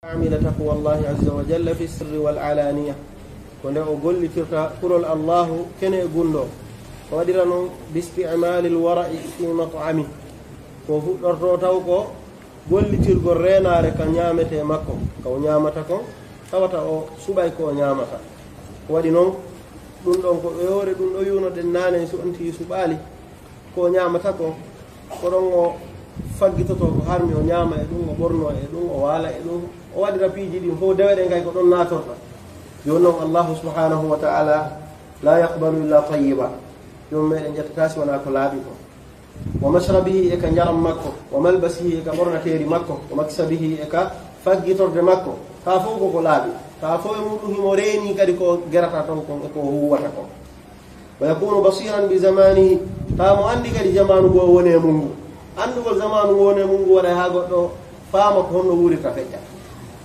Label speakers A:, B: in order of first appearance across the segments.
A: عمل تقوى الله عز وجل في السر والعلانية كونه أقول لترتا قرل الله كنه يقول له ودرنا باستعمال الورع في مطعمه وفرطوكو قول لترغو رينا لك نعمة مكو كو نعمتكم tawata o subay ko nyaamata wadi non dum don ko yoore dum do yuno den nane so anti subali ko nyaamata ko don o faggitoto ko harmi o nyaama e dum o borno e dum o wala e dum o wadi rapiji din fo dewede ngay ko don natorta yonon Allah subhanahu wa ta'ala la yaqbalu illa tayyiba yom meden jettasi wana ko laabi ko wa mashrabihi e ka njaram makko wa malbasihi e ka bornateri makko wa maksabihi e ka faggitorde makko ta fo ko laabi ta fo e mudum himo reeni kadi ko gerata ton ko huwata ko wa yakunu basiran bi zamanihi ta mo andi kadi zamanu go wone mungu andugol zamanu wone mungu wara ha goddo faama ko honno wurita fecca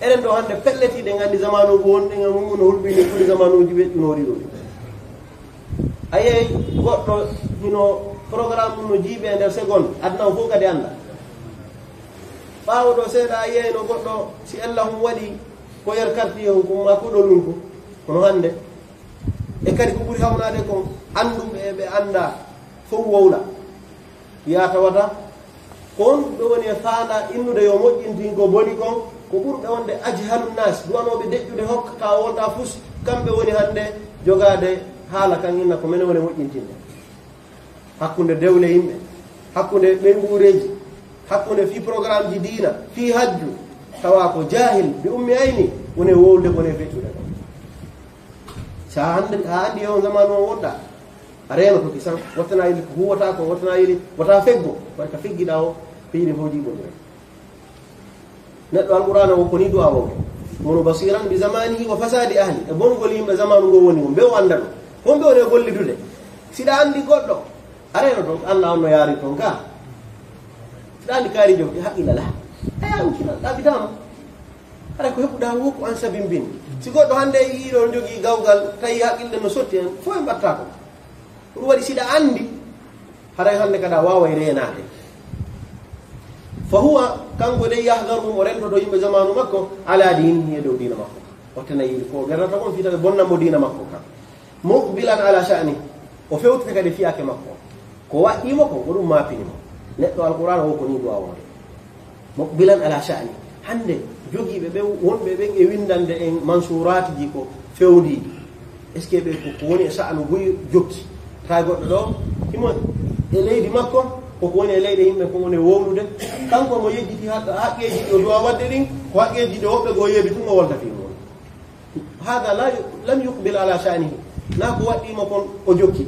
A: enen do hande pelleti de ngandi zamanu go wonde ngam mungu no hulbini ko zamanuji beddinori do ayey goddo hino programme no jibe nder seconde adna fo kadi anda bawo do seeda ayey no goddo si Allah wadi ko yer karti yo ko ma ko do lunko kono hande e kadi ko buri hawnade ko andum be anda fo wowla ya tawata kon do woni faana innude yo mojjintin ko boni kon ko burde wonde ajhalun nas duwanobe dejjude hokkata wonta fus kambe woni hande jogade haala kan inna ko men woni mojjintinde hakkunde dewle yimbe hakkunde be ngureji hakkunde fi programme ji diina fi hajju tawa ko jahil bi ummi ayni woni wowde ko ne feccude ko sa andi on zamanu wonda arema to kisan watana yili ko huwata ko watana yili wata feggo barka feggida o fiini fo jibo ne neddo alqur'ana ko ni du'a wo mono basiran bi zamanihi wa fasadi ahli e bongol yimbe zamanu go woni be o andano hombe woni gollidude sida andi goddo arema to Allah on no yari ton ka sida andi kari jogi haqqila la ayam kila dabidam ara ko hebuda wo ko an sabimbin si goddo hande yiido jogi gawgal tay haqqilde no sotti en fo en batta ko dum wadi sida andi haray hande kada waaway reenade fa huwa kanko de yahdaru mo rento do yimbe zamanu makko ala dinihi do dina makko wotana yiri ko garata kon fitabe bonna mo dina makko ka muqbilan ala sha'ni o fewte kadi fiake makko ko wadimo ko dum mapinimo neddo alquran o ko ni do awode muqbilan ala sha'ni hande jogiibe be wonbe be e windande en mansurati ji ko fewdi est ce que be ko woni sha'nu buy jokki ta goddo do himo e leydi makko ko woni e leydi himbe ko woni wowlude kanko mo yejjiti haqqeji do do wadde din ko haqqeji do hobbe go yebi tun o wolta fi mo hada lam yuqbil ala sha'nihi na ko wadimo kon o jokki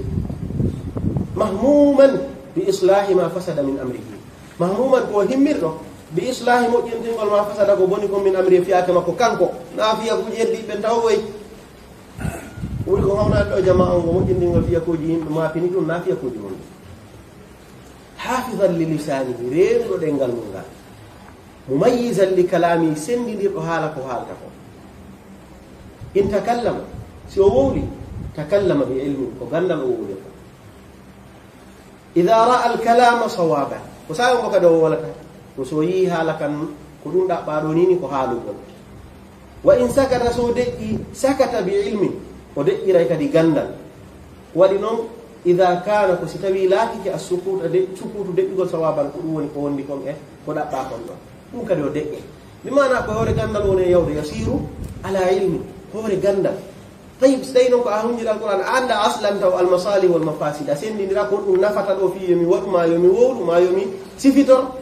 A: mahmuman bi islahi ma fasada min amrihi mahmuman ko himmirdo bi islahi mo jendingol ma fasada ko boni ko min amri fiake makko kanko na fiya ko jeddi be tawoy wuri ko hawna do jamaa on mo jendingol fiya ko ji himbe ma fini dum na fiya ko ji won hafizan li lisanihi reedo dengal mun gal mumayyizan li kalami sendidi ko hala ko halta ko in takallama si o wowli takallama bi ilmi ko gandal o wowli ko idha ra'a al kalama sawaba ko sayo ko kado wala ko so yi hala kan ko dum dabba do nini ko haalugol wa in sakata so de'i sakata bi ilmi o de'ira kadi gandal wadi non idha kana ko sitawi laaki as-sukut de sukutu de'igol sawaban ko dum woni ko wondi kon e ko dabba kon do dum kadi o de'e bi mana ko hore gandal woni yawde yasiru ala ilmi hore gandal tayyib sayno ko ahunjira alquran anda aslan taw al-masalih wal mafasid asendi dira ko dum nafata do fi yomi waduma yomi wowdu ma yomi sifitor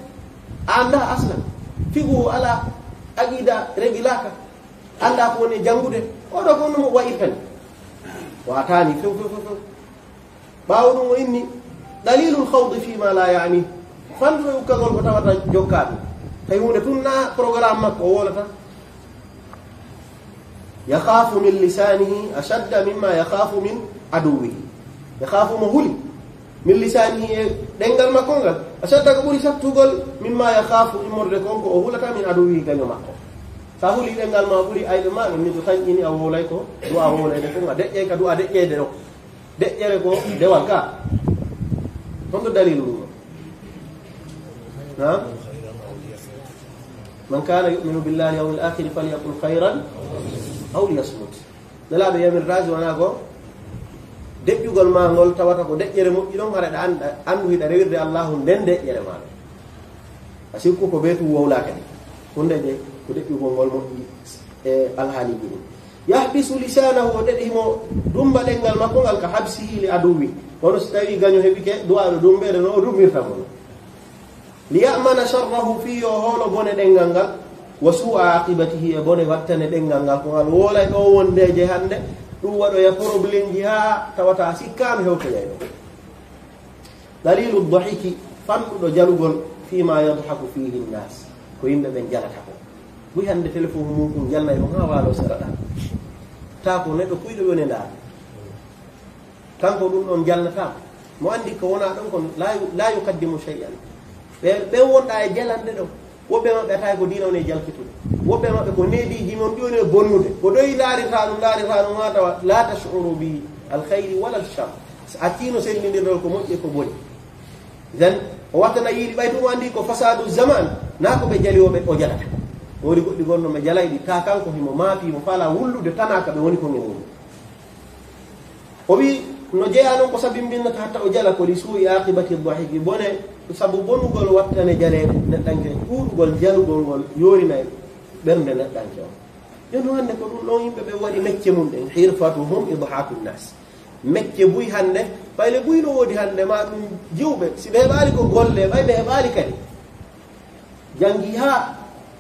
A: anda aslan figu ala aqida regilaka anda ko ne jangude o do ko no wa'irtan wa tani fu bawdum inni dalilul khawd fi ma la yani fandu ko gol ko tawata jokkaade tay hunde tunna programme makko wolata yakhafu min lisanihi ashadda mimma yakhafu min aduwihi yakhafu mahuli min lisanihi dengal makko ngal ashadda ko buri sattugol mimma yakhafu imorde konko o hulata min aduwihi ganyo makko sa huli dengal ma buri aybe ma ni to tanjini a wolay ko do a wolay de ko dejje ka do a dejje de deƴƴere ko dewal ka honto dalilu ha من كان يؤمن بالله واليوم الآخر فليقل خيرا أو ليصمت نلا بيامر راز وناغو deƴƴugol ma ngol tawata ko deƴƴere moƴƴi ɗon hara andu hiɗa rewirde allahu nden deƴƴere maɗa a sikku ko ɓeetu wowla kadi hunde je ko deƴƴugol ngol moƴƴi e alhaaliji ɗum yahbisu lisanahu o ɗeɗihimo dumba ɗengal makko ngal ka habsihi li aduwi wono so tawi gaño heɓike duwaɗo dumbeede no o dummirta mono liyamana sharrahu fi yo hoolo bone ɗengal ngal wa su'a aqibatihi e bone wattane ɗengal ngal ko ngal woolay ɗo wondeje hannde ɗum waɗoya probléme ji ha tawata sikkama hewtoyayɗo dalilu dahiki fanɗuɗo jalugol fima yadhaku fihi nnas ko yimɓe ɓen jalata ko buy hande téléphone mum ɗum jalnay ɗum ha waalo seɗaɗa ta ko neɗɗo kuyɗo woni ndaar kanko ɗum ɗon jalnatama mo andi ko wona ɗon kon la yukaddimu shay'an ɓen wonɗa e jalande ɗo woɓɓe maɓɓe atay ko dina woni jalkitude woɓɓe maɓɓe ko neediji mon ɗi woni e bonnude ko ɗoyi laarita ɗum ha tawa la tashuru bi alkhayri wala alchar a tiino sellidirɗol ko moƴƴi ko boni iden o wattana yiiɗi ɓay ɗum andi ko fasadu zaman na ko ɓe jaliwoɓe o jalata woni goɗɗi gonno ɓe jalayɗi ta kanko himo maafi mo faala wullude tanaka ɓe woni ko nge wullu o wi no jeeya noon ko sabimbinnata hatta o jala ko li suui aqibati dahiki bone sabu bonugol wattane jaleede neɗɗanke ɗuuɗugol jalugol ngol yorinay ɓernde neɗɗanke o joni hannde ko ɗum ɗon yimɓe ɓe waɗi mecce mum ɗen hirfatuhum idhaku nnas mecce buy hannde ɓayle buy no woodi hannde ma ɗum jiwɓe si ɓe heɓaali ko golle ɓay ɓe heɓaali kadi jangi ha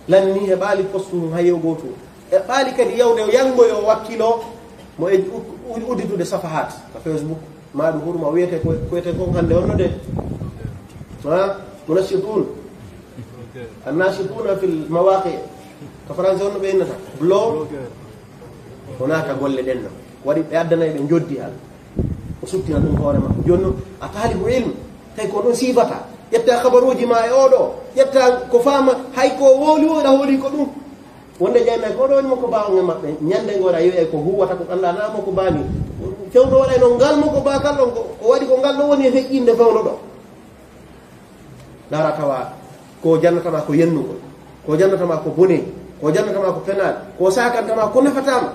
A: lanni heɓaali postum ha yewgo to heɓaali kadi yawde yangoyo wakkilo mo e udditude safahat ko Facebook ma ɗum hurma wiyete koyete kon hannde onno de munashitun annashituna fil mawaqi ko français on no ɓe innata blog wonaka golle ɗen no waɗi ɓe addanayi ɓe joddi hal o suttina ɗum hoore makko joni noon a taalibu ilme tawi ko ɗon sifata ƴetta habaruji ma e oɗo ƴetta ko faama hay ko wooli oɗa hooli ko ɗum wonde jeynayi ko ɗo wonimo ko bawnge maɓɓe ñande ngoɗa yiwe ko huwata ko ɗallanamo ko baani fewno waɗay noon ngal mo ko bakal ɗon ko waɗi ko ngal ɗo woni e feƴƴinde fewno ɗo dara tawa ko jannatama ko yennugol ko jannatama ko bone ko jannatama ko penal ko sakantama ko nafatama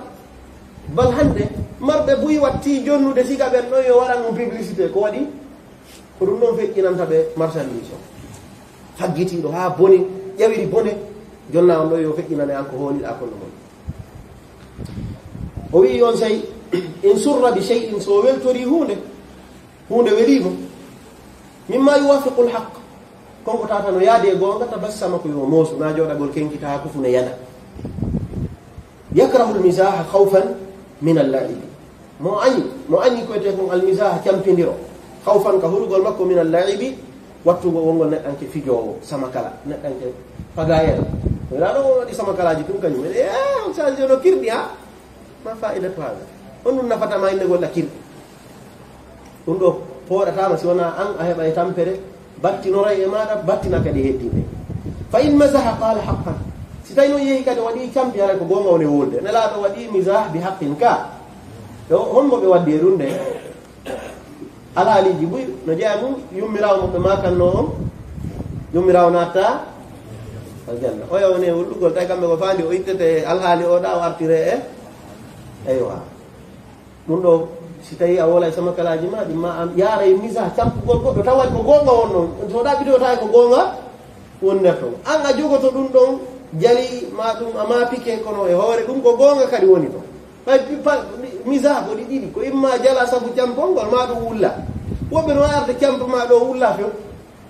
A: bal hande marɓe buyi watti jonnude siga ɓen ɗon yo waɗan ɗum publicité ko waɗi ko ɗum ɗon feƴƴinanta ɓe marchandise o faggitiɗo ha bone ƴawiri bone jonna on ɗo yo feƴƴinane an ko hooliɗa konno mon o wi on say in surra bi shay'in so weltori hunde welimo mimma yuwafiqu lhaq konko tata no yaade e gonga tabassama ko yo moosu na jooɗagol kenkita ha kufune yana yakrahu lmisaha khawfan min alla'ibi mo añi koyete kon almisaha campidiro khawfan ka hurugol makko min alla'ibi wattugo wongol neɗɗanke fijowo sama kala neɗɗanke pagayel ila ɗo waɗi sama kalaji tum kañum on change no kirɗi ha ma fa'idatu haga on ɗum nafatama inde golla kirɗi ɗum ɗo poɗatama si wona an a heɓa e tampere battinoray e maɗa battina kadi heddiɓe fa in masaha qala haqqan si tawi noon yeehi kadi waɗi campi haray ko gonga woni wolde nelaɗo waɗi misah bi haqqin ka o honmo ɓe waddi e ɗum nde alhaaliji buy no jeeya mum yummirawo mo ɓe makanno on yummirawo natta aljanna oya woni e wullugol tawi kamɓe ko fandi o ittete alhaali oɗa o artire e eywa ɗum ɗo si tawi a wola e sama kalaji ma ɗi ma am yaara e misa campugol goɗɗo taw waɗi ko gonga won noon so ɗa ɓiɗo tawi ko gonga won nerto an a jogoto ɗum ɗon jali ma ɗum ama pique kono e hoore ɗum ko gonga kadi woni to ɓay misa ko ɗi ɗiɗi ko imma jala saabu campongol ma ɗum wulla woɓɓe no arde campo ma ɗo wulla few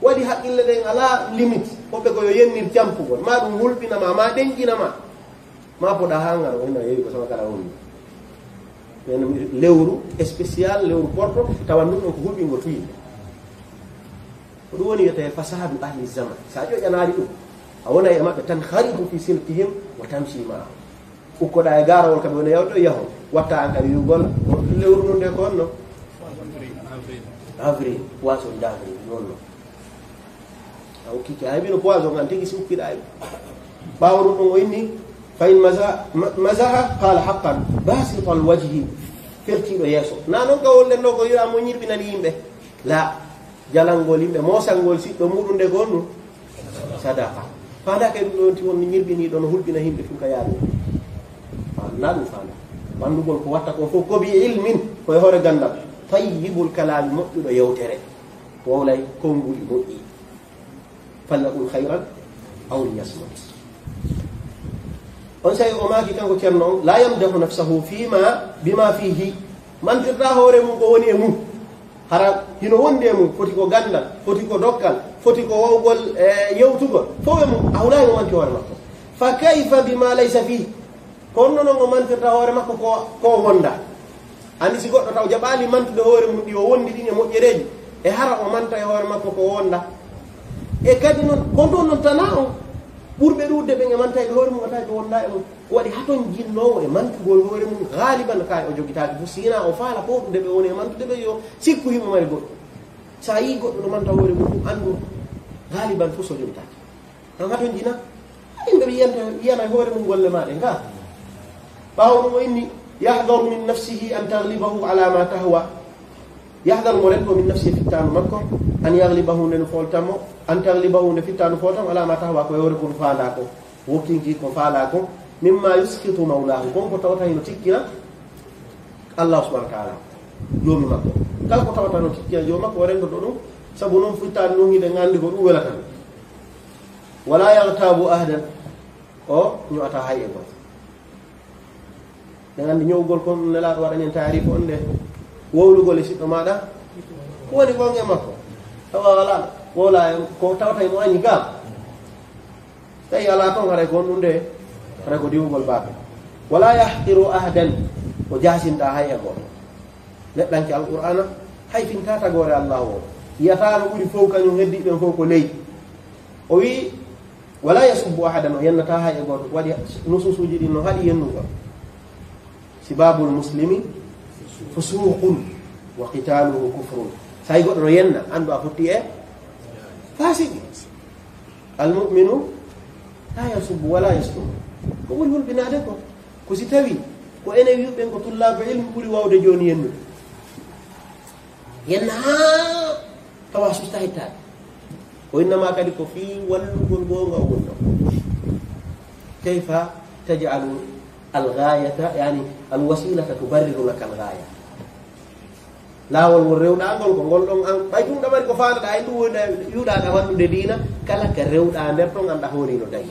A: waɗi haqqille ɗen ala limite woɓɓe ko yo yennir campugol ma ɗum hulɓinama ma ɗenƴinama ma poɗa ha ngara wona yewi ko sama kala wonni lewru spécial lewru porto tawan ɗum ɗon ko hulɓingo tuyinde ko ɗum woni wiyete fasadu ahli zaman sa ƴoƴanaari ɗum a wona e maɓɓe tan haribu fi silkihim wa tamshi ma ukkoɗa e garawol kaɓe wona yawto yaho watta an kadi yugol lewru ɗum nde ko honno avril poisson d' avril nonno a ukkiki a heɓino poisson an tigi si ukkiɗa e ɓawa ɗum ɗon o inni fa in masaha qala haqqan basita alwajhi fertiɗo yeeso na noon ka wollen ɗo ko yiwa mo ñirɓinani yimɓe la jalangol yimɓe mosangol siɗɗo muɗum nde gonɗum sadaqa faanda kay ɗum ɗon ti won ñirbini ɗon hulɓina himɓe fu ka yaaɗo na ɗum faanda wandugol ko watta ko fof ko bi ilmin koye hoore gandal tayyibul kalami moƴƴuɗo yewtere wowlay konnguli moƴƴi falyaqul hayran aw liyasmut on sayi o maaki kanko ceerno on la yamdahu nafsahu bima fihi mantirta hoore mum ko woni e mum hara hino wondi e mum foti ko gandal foti ko dokkal foti ko wowgol yewtugol fof e mum awlayi mo manti hoore makko fa kayfa bima laysa fihi kono noon o mantirta hoore makko ko wonda andi si goɗɗo taw jaɓaali mantude hoore mum ɗi o wondi ɗin e moƴƴereeji e hara o manta e hoore makko ko wonda e kadi noon kon ɗon noon tana on ɓurɓe ɗuɗde ɓe e mantayde hoore mum ataji wonda e mum waɗi haton jinnowo e mantugol hoore mum haaliban kay o jogitaake fof sina o faala pooɗude ɓe woni e mantude ɓe yo sikku himo mari goɗɗo sa yi goɗɗo no manta hoore mum ɗum anndu haaliban fof so jogitaake tan haton jina yimɓe ɓe yiyana e hoore mum golle maɗe nga ɓaawo ɗum o inni yahdaru min nafsihi an taglibahu ala ma tahwa yahdaru mo renɗo min nafsihi fittanu makko an yaglibahu nde no foltanmo an taglibahu nde fittanu foltanmo ala ma tahwa koye hoore ko faanda ko wokkinki ko faala ko mimma yuskitu mawlahu kon ko tawata hino tikkina allah subahana wa taala joomi makko kala ko tawata no tikkina joomi makko o rendoto ɗum sabu noon fittani noon hiɗe gandi ko ɗum welata ɗum wala yagtabu ahdan o ño'ata hay e goto nde gandi ñowgol kon nelaɗo waɗanen tarif on nde wowlugol e siɗɗo maɗa ko woni gon e makko tawa wala wowla ko tawata mo añi gam tawi ala toon haray kon ɗum nde haray ko diwugol baɓe wala yahqiru ahdan o jasinta hay e goto neɗɗanke alqur'ana hay finta tagore allah o yiyata no ɓuuri fof kañum heddi ɓen fof ko leydi o wi wala yasubbu ahadan o yennata hay e goto waɗi nususuji ɗin no haɗi yennugol sibabul muslimi fusuqun wa qitaluhu kufrun say goɗɗo no yenna andu a fotti e fasiki almuminu la yasubbu wala yasum ko ɓuri hulɓinade ko si tawi ko enen yuɓɓen ko tullaɓe ilmi ɓuuri wawde joni yennude yenna ha tawa susta hittade o innama kadi ko fi wallugol gonga o wonno kayfa tajalu alghayata yani alwasilata tubarriru laka alghaya laawol ngol rewɗagol ko ngol ɗon an ɓay ɗum ɗamari ko faanata hay ɗum yuɗaɗa wannude diina kala ka rewɗa nder ɗon anda hoori no dagi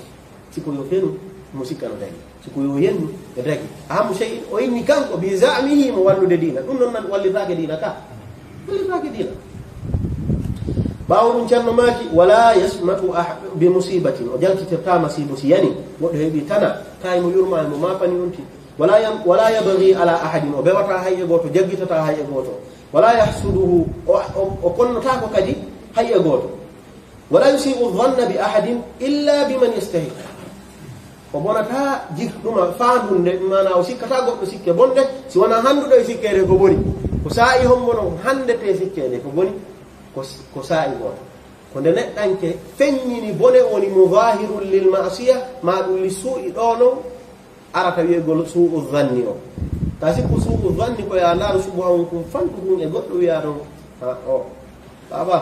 A: siko yo fenu mo sikka no dagi siko yo yennu no dagi ahamu sey o inni kanko bi zamihi mo wallude diina ɗum noon nan wallitake diina ka wallitake diina ɓaawo ɗum ceerno maaki wala yasmatu bi musibatin o jaltitirta masibo si yani goɗɗo heeɓi tana kaye mo yurmani mo mapani on ti wala yabghi ala ahadin o bewata hay e goto jaggitata hay e goto wala yahsuduhu o konnotako kadi hay e goto wala yusibu dhanna bi ahadin illa biman yastahiq o bonata jikɗuma fandunde mana o sikkata goɗɗo sikke bonde si wona handuɗo e sikkede ko boni ko sa'i hombono handete sikkede ko boni ko sa'i goto ko nde neɗɗanke feññini bone woni mudahirun lil ma'siya ma ɗum li suu'i ɗo non arata wiyegol suu'u dhanni o ta sikku suu'u dhanni ko ya ndaro subuha on kum fanɗu ɗum e goɗɗo wiya ɗon o laaɓa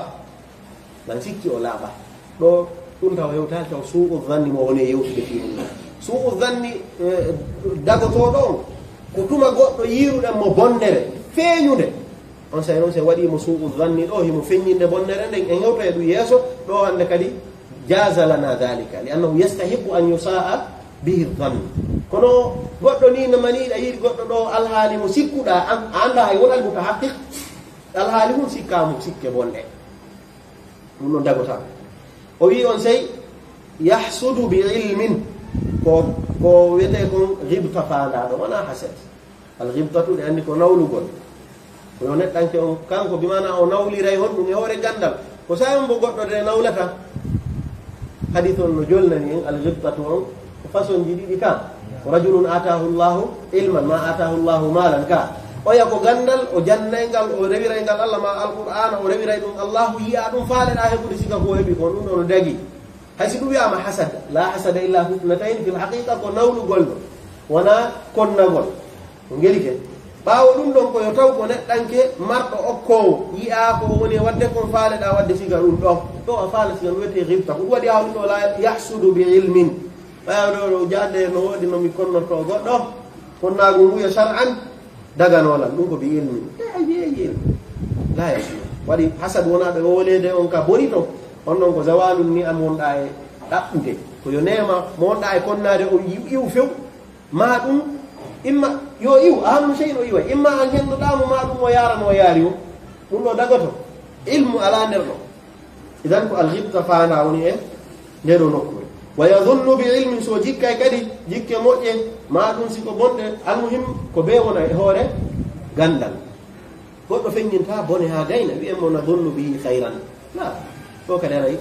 A: nan sikki o laaɓa ɗo ɗum taw hewtaki taw suu'u dhanni mo woni e yewtude fiɗum suu'u dhanni dagotoɗo on ko tuma goɗɗo yiruɗen mo bonnere feeñude on say noon se waɗimo suu'u dhanni ɗo himo feññinde bonnere nden en hewto e ɗum yeeso ɗo hande kadi jaza lana dhalika li annahu yastahiqu an yusa'a bihi dhann kono goɗɗo ni no maniɗa yiɗi goɗɗo ɗo alhaali mo sikkuɗa a anda hay wonal muta haqqiq alhaali mum sikkamo sikke bonɗe ɗum ɗon dagota o wi on sey yahsudu bi ilmin ko wiyete kon ghibta faandaɗo wona hasad al ghibtatu ɗe andi ko nawlugol kono neɗɗanke on kanko bimana o nawliray honɗum e hoore gandal ko sayon bo goɗɗo de nawlata hadith on no jolnani en al ghibtatu on ko façon ji ɗiɗi ka rajulun atahu llahu ilman ma atahu llahu malan ka oya ko gandal o jannay ngal o rewiray ngal allah ma alqur'ana o rewiray ɗum allahu yiya ɗum faaleɗa heɓude sika ko heɓi kon ɗum ɗo no dagi hay si ɗum wiyama hasada la hasada illa fitnatayn fil haqiqa ko nawlugol ɗo wona konnagol ko gelike ɓaawo ɗum ɗon koyo taw ko neɗɗanke marɗo okkowo yi'a ko woni wadde kon faaleɗa wadde siga ɗum ɗo a faala siga ɗum wiyete ribta ko ɗum waɗi hawni ɗo la yahsudu bi ilmin ɓaawɗo ɗo jadde no woodi nomi konnorto goɗɗo konnaago nguya shar'an daganolan ɗum ko bi ilmin ajeeji la yasma waɗi hasad wonaɓe wolede on ka boni to on ɗon ko zawalum ni am wonɗa e ɗaɓɓude ko yo nema mo wonɗa e konnade on iw few ma ɗum imma yo iw ahamnu cheyin o iwa imma an henduɗamo ma ɗum o yarano o yaari o ɗum ɗo dagoto ilmu ala nder ɗo idan ko alghibta fanda woni e ndeɗo nokkure wa yadunnu bi ilmin so jikkay kadi jikke moƴƴe ma ɗum siko bonɗe almuhim ko be wona e hoore gandal goɗɗo feññinta bone ha gayna wi'enmo nadunnu bihi hayran la ɗo kadi aray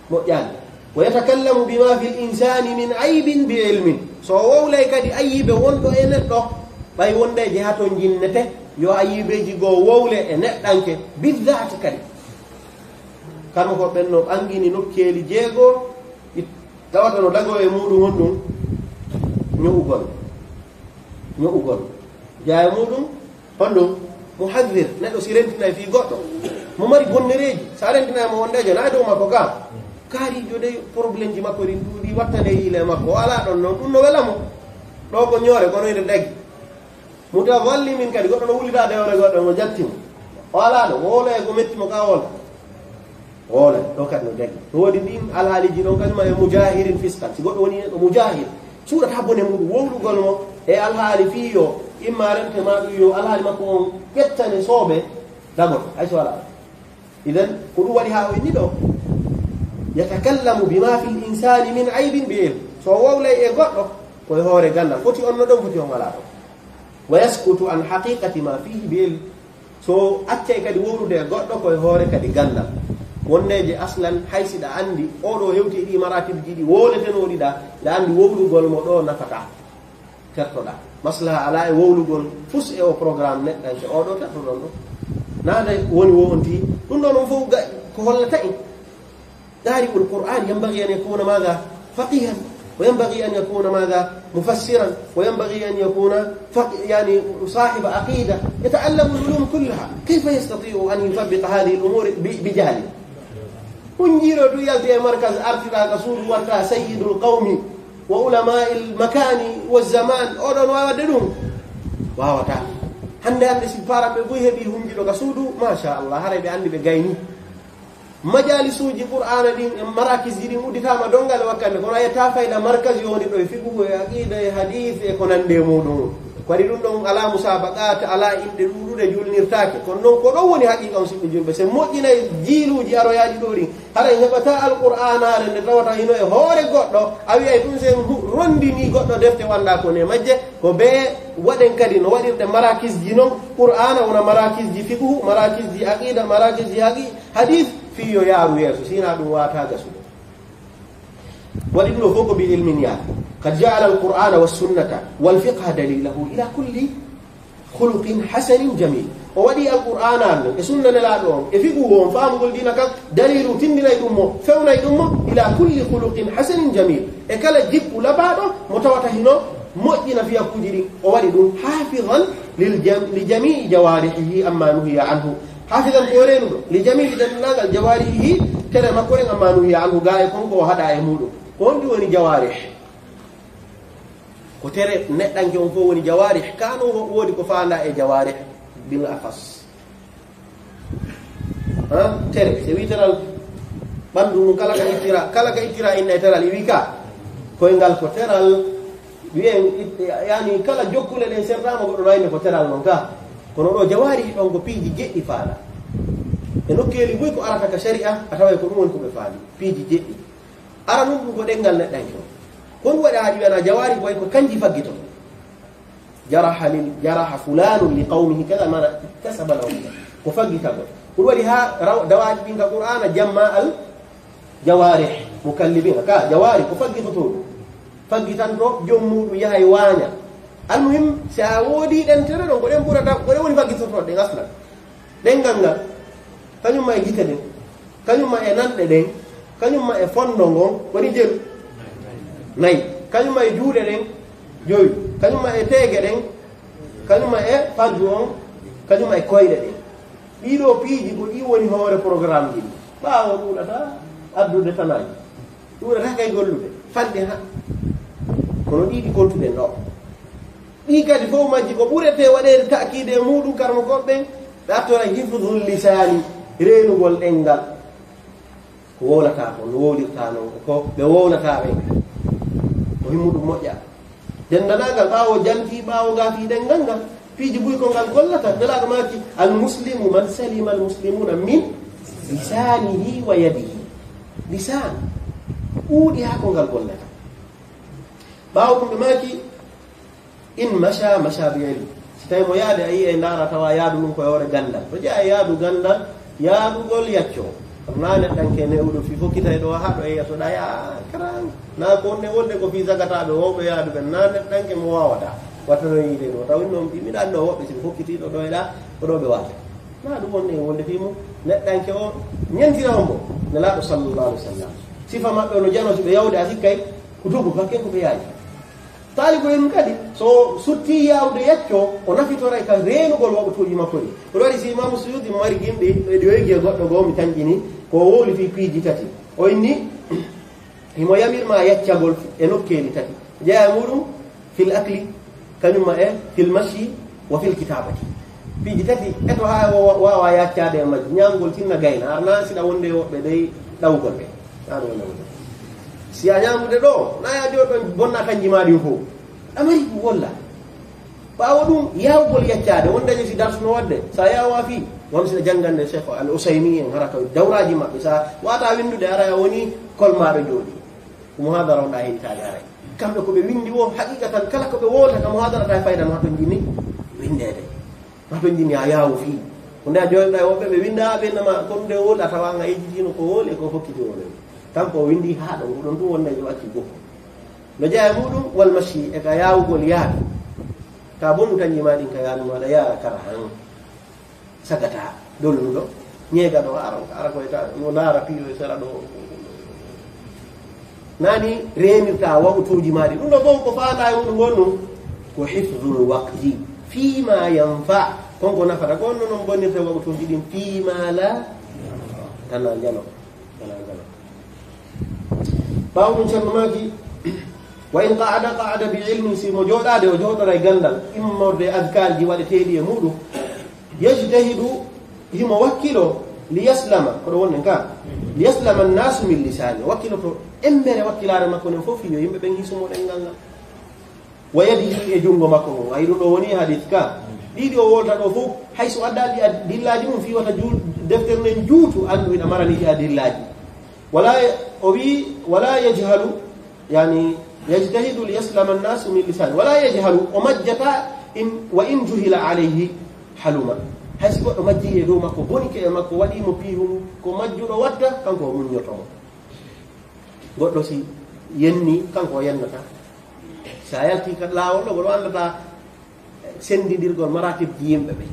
A: moƴƴani wa yatakallamu bima fi l insani min aybin bi ilmin so wowlay kadi ayibe wonɗo e neɗɗo ɓay wondeje ha to jinnete yo ayibeji goo wowle e neɗɗanke biddati kadi kano ko ɓenno ɓangini nokkeeli jeego tawata no dago e muɗum won ɗum ño'ugol jaya muɗum hon ɗum muhadir neɗɗo si rentinay fi goɗɗo mo mari bonnereji sa rentinaymo wondejo na dow makko ga kaarijo de probléme ji makko ɗin ɗuuɗi wattane hiile makko o ala ɗon noon ɗum no welamo ɗo ko ñoore konoyde daggi mutavalli min kadi goɗɗo no wulita dewre goɗɗo mo jattimo o ala ɗo woola e ko mettimo ka woola ɗo kadi no daggi no woodi ɗin alhaaliji ɗon kañuma e mujahirin fiscal si goɗɗo woni neɗɗo mujahir suuɗata bone muɗum wowlugol mo e alhaali fii yo imma rente ma ɗum yo alhaali makko on ƴettane sooɓe dagoto hayso wala idan ko ɗum waɗi ha o inni ɗo yatakallamu bima fi l insani min aybin bi ilm so wowlay e goɗɗo koye hoore gandal foti on no ɗon foti on wala ɗon wa yaskutu an haqiqati ma fihi bi ilm so accay kadi wowlude e goɗɗo koye hoore kadi gandal wondeje aslan haysiɗa andi oɗo hewti ɗi maratibji ɗi woletenoɗiɗa ɗa andi wowlugol mo ɗo nafata tertoɗa maslaha ala e wowlugol fus e o programme neɗɗanke oɗo tertoɗon ɗo nada woni wowonti ɗum ɗon on fof ko hollata en قارئ القرآن ينبغي أن يكون ماذا فقيها وينبغي أن يكون ماذا مفسرا وينبغي أن يكون يعني صاحب عقيدة يتعلم العلوم كلها كيف يستطيع أن يطبق هذه الأمور بجهل ونجيرو دو يلتي مركز أرتقى قصور ورتا سيد القوم وعلماء المكان والزمان أولون ووددون واوتا hande hande si paraɓe boy heeɓi humjiɗo ka suudu machallah haray ɓe andi ɓe gayni majalisuji qur'ana ɗin e marakisji ɗin udditama dongal wakkande kono ayetta fayda markaz yoni ɗo e fiqhu e aqida e hadith e ko nande muɗum ko waɗi ɗum ɗon ala musabaqat ala inɗe ɗuɗuɗe julnirtake kono noon ko ɗon woni haqiqa on siɓɓe julɓe se moƴƴinay jiiluji aroyaji ɗo ɗin haɗa heɓata alqur'anare nde tawata hino e hoore goɗɗo a wiyay ɗum sen rondini goɗɗo defte wanda kone majje ko be waɗen kadi no waɗirɗe marakisji noon qur'ana wona marakisji fiqhu marakisji aqida marakisji hadith fiyo yaaru yeeso sina ɗum wata gasude waɗi ɗum fof ko bi ilmin yaade qad jaala alqur'ana wassunnata walfiqha dalilahu ila kulli khuluqin hasanin jamil o waɗi alqur'ana non e sunna nelaɗo on e fiqhu on faamugol dina kan dalilu tindinay ɗum mo fewnay ɗum mo ila kulli khuluqin hasanin jamil e kala jikku labaɗo mo tawata hino moƴƴina fiyakuji ɗin o waɗi ɗum hafidan li jamii jawarihihi amma nuhiya anhu hafidhan ko renuɗo li jamii dalilagal jawarihi tere makko en amma nuhiya anhu ga e konko o haɗa e muɗum ko honɗi woni jawarih ko tere neɗɗanke on fof woni jawarih kano woodi ko fanda e jawarih bil afas tere se wi teral ɓandu mum kala ka ittira inna e teral i wi ka koye ngal ko teral wiyen yani kala jokkule ɗen sertama goɗɗo wayne ko teral noon ka kono ɗo jawari ɗon ko piiji jeɗɗi faala e nokkeeli boy ko arata ka sharia a taway ko ɗum woni ko ɓe faali piiji jeɗɗi ara ɗum ɗum ko ɗengal neɗɗanke o kon waɗa haɗi wiyana jawari boy ko kanji faggito jaraha fulanun li qawmihi kada mana kasaba lahu ko faggitago ɗum waɗi ha dawaji ɗin ka qur'ana jamma al jawarih mukallibina ka jawari ko faggitotoɗum faggitanto jom muɗum yahay waaña almuhim si a woodi ɗen tere ɗon ko ɗen ɓurata ko ɗen woni faggitotoɗe ɗen aslan ɗengal ngal kañumma e gite ɗen kañumma e nanɗe ɗen kañumma e fondo ngon woni jelu nayi kañumma e juuɗe ɗen joyi kañumma e teege ɗen kañuma e fardu on kañuma e koyɗe ɗe ɗiɗo piiji ko ɗi woni hoore programme ji ɓaawo ɗuuɗata addude tanaji ɗuuɗata kay gollude fanɗe ha kono ɗiɗi kontuɗen ɗo ɗi kadi fof majji ko ɓurete waɗede takide muɗum karmo goɓɓen ɓe attora hifdul lisani reenugol ɗengal ko wowlata ko no wowlirta noon ko ɓe wowlata ɓen ko himmuɗum moƴƴa dendanagal ɓaawo janti ɓaawo gaafi ɗengal ngal piiji buy ko ngal gollata nelaɗo maki almuslimu man salima almuslimuna min lisanihi wa yadihi lisan ɓuuɗi ha ko ngal gollata ɓaawo ɗum ɓe maki in masha bi ilmi si tawi mo yaade a yi e ndaara tawa yaadu ɗum koye hoore gandal to jeeya yaadu gandal yaadugol yacco na neɗɗanke newɗo fi fokkitay ɗo haɗo e yeto ɗaya karan na ko ne wonde ko fi sagataɓe wowɓe yaaduɓe na neɗɗanke mo wawata wattano yiide ɗo tawi noon mbi miɗa anndi o woɓɓe siko fokkitiɗo ɗo eɗa ko ɗo ɓe wata na ɗum wonde wonde fi mum neɗɗanke o ñentira on mo nelaɗo sallllahu alih w sallam sifa maɓɓe ono janoto ɓe yawde a sikkay ko dugu kakke ko ɓe yaaji taalibo en kadi so sutti yawde yacco o nafitoray ka reenugol waɓatuji makko ɗi oɗo waɗi si imamu suyuti mo mari gimɗi ɗi yoygi e goɗɗo goo mi tañƴini ko wowli fi piiji tati o inni himo yamirma yaccagol e nokkeli tati jeeya muɗum fil akli kañumma e fil mashi wa fil kitabati piiji tati eto ha wawa yaccade e majji ñamgol tinna gayna arna siɗa wonde woɓɓe dey ɗawgol ɓe aɗo wonde si a ñamude ɗo naya joɗo bonna kanji maɗi fof ɗamari wolla ɓaawo ɗum yawgol yaccade wondañi si darsuno wadde sa yawa fi won siɗa janggande cheikh al usaymi en harata dawraji maɓɓe sa wata windude ara woni kolmaɗo jooɗi ko muhadara onɗa heɗitade aray kamɓe koɓe windi o haqiqatan kala koɓe wolta ka muhadarata e fayda no hato jinni windede hato jinni a yawo fi ko nde a joɗɗa e woɓɓe ɓe winda ɓennama kon nde woli a tawanga ejjitino ko woli e ko hokkiti wole kanko o windi haɗo ɗum ɗum wondejo acci goho no jeeya muɗum wal mashi e ka yawugol yaadu ka bonu tañji maɗin ka yaadu maɗa yaara kara han sagata dolluɗo ñeega ɗo ara koyta no laara piyo e sera ɗo nani remirta waɓutuji maɗi ɗum ɗo fof ko faanda e muɗum gonɗum ko hifdul waqti fima yanfa konko nafata ko onno noon bonnirte waɓutuji ɗin fima la tana jalo ɓaawo ɗum ceerno maaki wa in qaada bi ilmin simo jooɗaade o jooɗora e gandal immorde adkar ji waɗeteeɗi e muɗum yejtahidu himo wakkilo li yaslama koɗo wonnen ka li yaslama annasu min lisani wakkilo to embere wakkilare makko nen fof yo yimɓe ɓen hisumo ɗengal ngal wa yadihi e junngo makko ngon ayi ɗum ɗo woni hadith ka ɗiɗi o wolta ɗo fof hayso addaɗi adillaji mum fi wata deftere nden juutu anndu ina maraniji adillaji ولا يجهل يعني يجتهد ليسلم الناس من لسانه ولا يجهل ومجتا وإن جهل عليه حلما haysi goɗɗo majji e dow makko boni ke e makko waɗimo piihum ko majjuɗo wadda kanko o muññotomo goɗɗo si yenni kanko o yennata sa yalti ka laawol ɗo goɗo andata sendidirgol maratibji yimɓe ɓe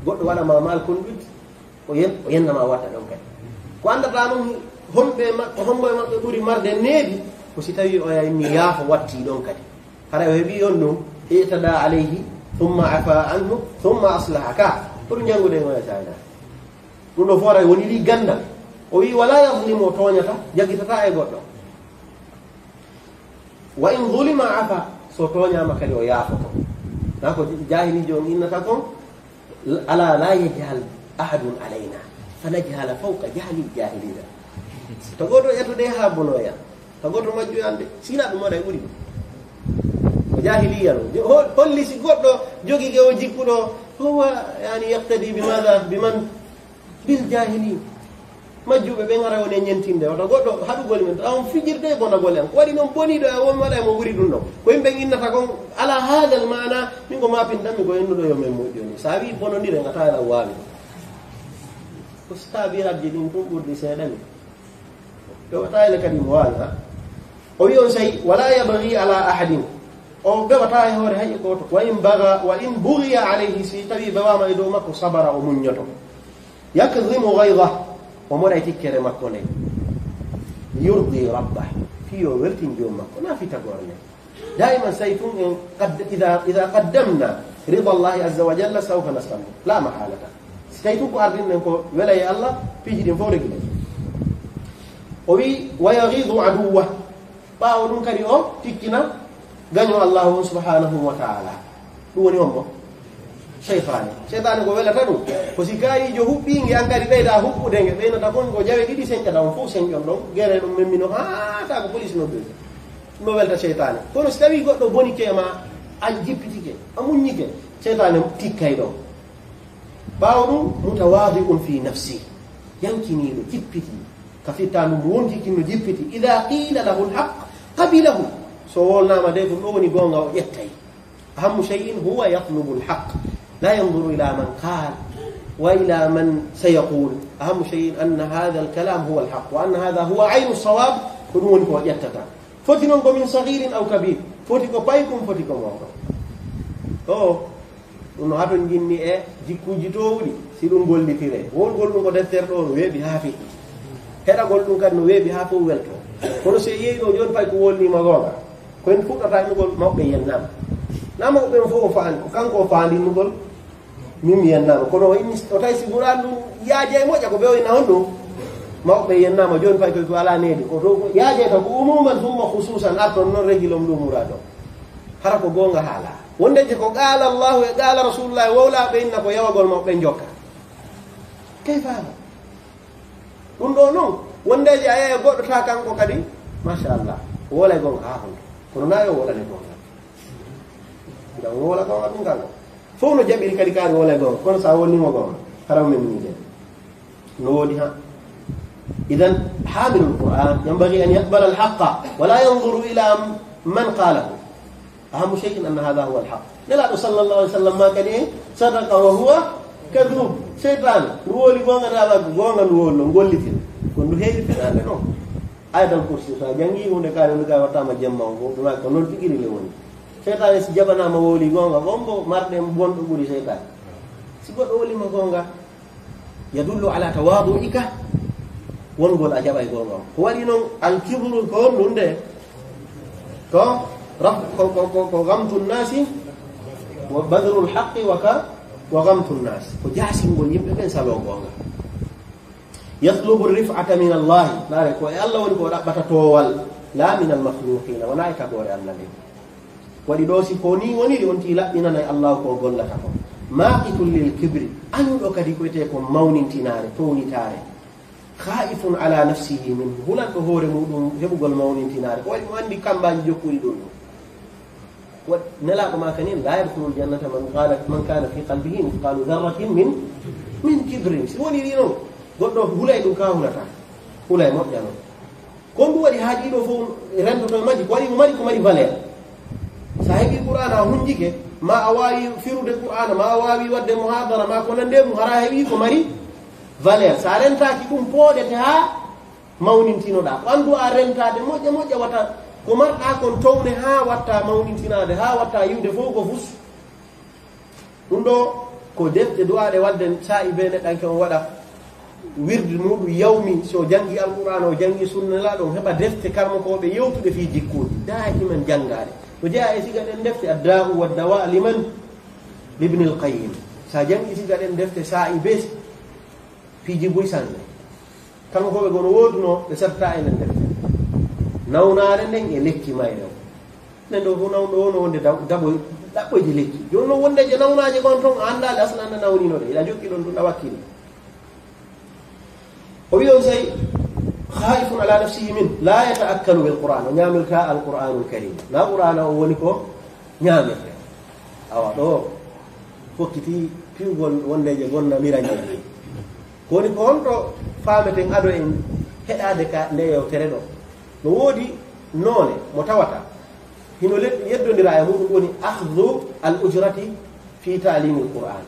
A: goɗɗo waɗama mal conduite o yennama wadda ɗon kadi ko andata ɗum homɓe maɓɓe ɓuri marde neeɓi ko si tawi o yayni yaafo watti ɗon kadi hara o heeɓi on ɗum itada alayhi thumma afa anhu thumma aslaha ka ɓuri janngude e moyatana ɗum ɗo foora woni ɗi gandal o wi wala yadlimu o tooñata jaggitata e goɗɗo wa in zulima afa so tooñama kadi o yaafoto na ko jahilijo on innata kon ala la yajhal ahadun alayna fa najhala fawqa jahli jahilina to goɗɗo ƴettude ha bonoya to goɗɗo majjoyande sina ɗum waɗa e ɓuri ko jahiliya ɗo holli si goɗɗo jogui o jikkuɗo howa yani yaktadi biman bil jahilin majjuɓe ɓe gara woni e ñentinde oto goɗɗo haɗugol men on fijirde bonagol en ko waɗi noon boniɗo e won waɗa emo ɓuri ɗum ɗo ko yimɓe innata kon ala haadal mana min ko mapinɗanmi ko ennuɗo yo men moƴƴoni sa wi bonodire gata ela wawi ko stabirabji ɗin tum ɓurdi seeɗani ɓewata ele kadi mo wawi ha o wi on sayi wala yabghi ala ahadin o ɓewata e hoore hay goto wa in bughiya alayhi si tawi bewama e dow makko sabara o muññoto yakdimu gayda o moɗa e tikkere makko nde yurdi rabbah fiyo weltin joom makko na fitagore nde daiman say tun en ida qaddamna رضا الله عز وجل سوف نسلم لا محالة سكيتوك أردن نكو ولا يا الله في جدين فورك ويغيظ عدوه باولون كري أو تكنا غنيو الله سبحانه وتعالى هو نيومو شيطان ko wela tanu ko sikayi jo hubbingi ankari beyda hubbudenge beyno ta kon ko jawe didi senca daw fu senjon don gere dum memmino ha ta ko police no be no welta shaytan kono so tawi goddo boni kema an jippitike amunyike shaytan tikkay do bawdum mutawadi'un fi nafsi yankini do jippiti kafitanu wonti kinno jippiti idha qila lahu alhaq qabilahu so wolnama de ko woni gonga o yettay ahammu shay'in huwa yatlubu alhaq لا ينظر إلى من قال وإلى من سيقول أهم شيء أن هذا الكلام هو الحق وأن هذا هو عين الصواب كنون يتتا فتنون من صغير أو كبير فتكو بايكم فتكو موقع ɗum haton jinni e jikkuji towɗi si ɗum gollitire wolgol ɗum ko deftere ɗo no weeɓi haa feƴƴi heɗagol ɗum kadi no weeɓi haa fof welto kono so yeeyi ɗo joni pay ko wolnima gonga koyen fuɗɗata ɗugol mawɓe yennama namawɓen fof o faandi ko kanko o faandinugol min mi yennama kono o tawi si ɓuran ɗum yaaje e moƴƴa ko ɓewoyna hon ɗum mawɓe yennama joni pay koy ko ala needi ko to yaaje to ko umuman summa hususan arton noon regilom ɗum mura ɗo hara ko gonga haala wondeje ko qaala allahu e qaala rasulullah wowlaɓe inna ko yawagol mawɓe jokka kay faama ɗum ɗo noon wondeje a yeeya goɗɗo ta kanko kadi machallah o wola e gonga ha honto kono nayi o woɗane gonga ɗam wola gonga ɗum kanko fof no jaɓiri kadi kaari wola e gonga kono sa wonnimo gonga haram men mide no woodi ha idan hamilu lquran yambagi an yaqbala alhaqa wala yanzuru ila man qalahu أهم شيء أن هذا هو الحق نلا صلى الله عليه وسلم ما كان صدق وهو كذوب شيطان نقول يقولنا لا يقولنا نقول لفين كنوا هيك في هذا نو أيضا كرسي فجانجي ونكاري وتام جمع وما كنوا تكيري لون شيطان سجبنا ما ولي يقولنا غمبو مردم بون تقول شيطان سبب ولي ما يقولنا يدل على تواضعك ونقول أجاب يقولنا هو لينو الكبر كون نونده كون غمت الناس وبذل الحق وغمت الناس وجاسم يبقى كان سالوغا يطلب الرفعة من الله لا يكو الله ونكو بتتوال لا من المخلوقين ولا يكبر الله ودي دوسي كوني وني دونتي لا ان الله كو غولتا كو ما قتل للكبر ان دو كدي كويته كو ماونين تيناري توني تاري خائف على نفسه منه هنا تو هوري مودum hebugol mawnin tinare ko wadi andi kambaji jokkuri don ونلا ما كانين لا يدخل الجنة من كان في قلبه مثقال ذرة من كبر سوني دينو goddo hulay dum ka hulata hulay mo jano ko ndu wadi haadi do fo rendo to maji ko wadi ko mari valeur sahibi qur'ana hunjike ma awawi firude qur'ana ma awawi wadde muhadara ma ko nande mu hara hebi ko mari valeur sa renta ki kum podete ha mawnintino da andu a rentade moƴƴa moƴƴa wata ko marɗa kon towne ha watta mawnintinade ha watta yiwde fof ko fus ɗum ɗo ko defte duwaɗe wadde sa'i be neɗɗanke on waɗa wirde muɗum yawmi so jangi alqur'an o jangi sunna la ɗon heɓa defte karmakoɓe yewtude fi jikkuji daiman jangade to jeeya e siga ɗen defte adda'u waddawa liman libni alqayyim sa jangi siga ɗen defte sa'i be fiji buy sanne karmakoɓe gono woduno ɓe sarta e nen defte nawnare nden e lekki mayre nen ɗo fof nawɗo wono wonde ɗaɓɓoyde lekki joni noon wondeje nawnaje gon toon a andade aslan anda nawninoɗe ila jokki ɗon ɗum ɗa wakkili o wi on say khaifun ala nafsihi min la yataakkalu bilquran o ñamirta alquranul karim na qur'ana o woni ko ñamirte awa ɗo fokkiti piwgol wondeje gonna mirañe ko woni ko honɗo fameten ado en heɗade ka nde yewtere ɗo no woodi noone mo tawata hino yeddondira e muɗum woni ahdu al ujrati fi ta'lim al qur'an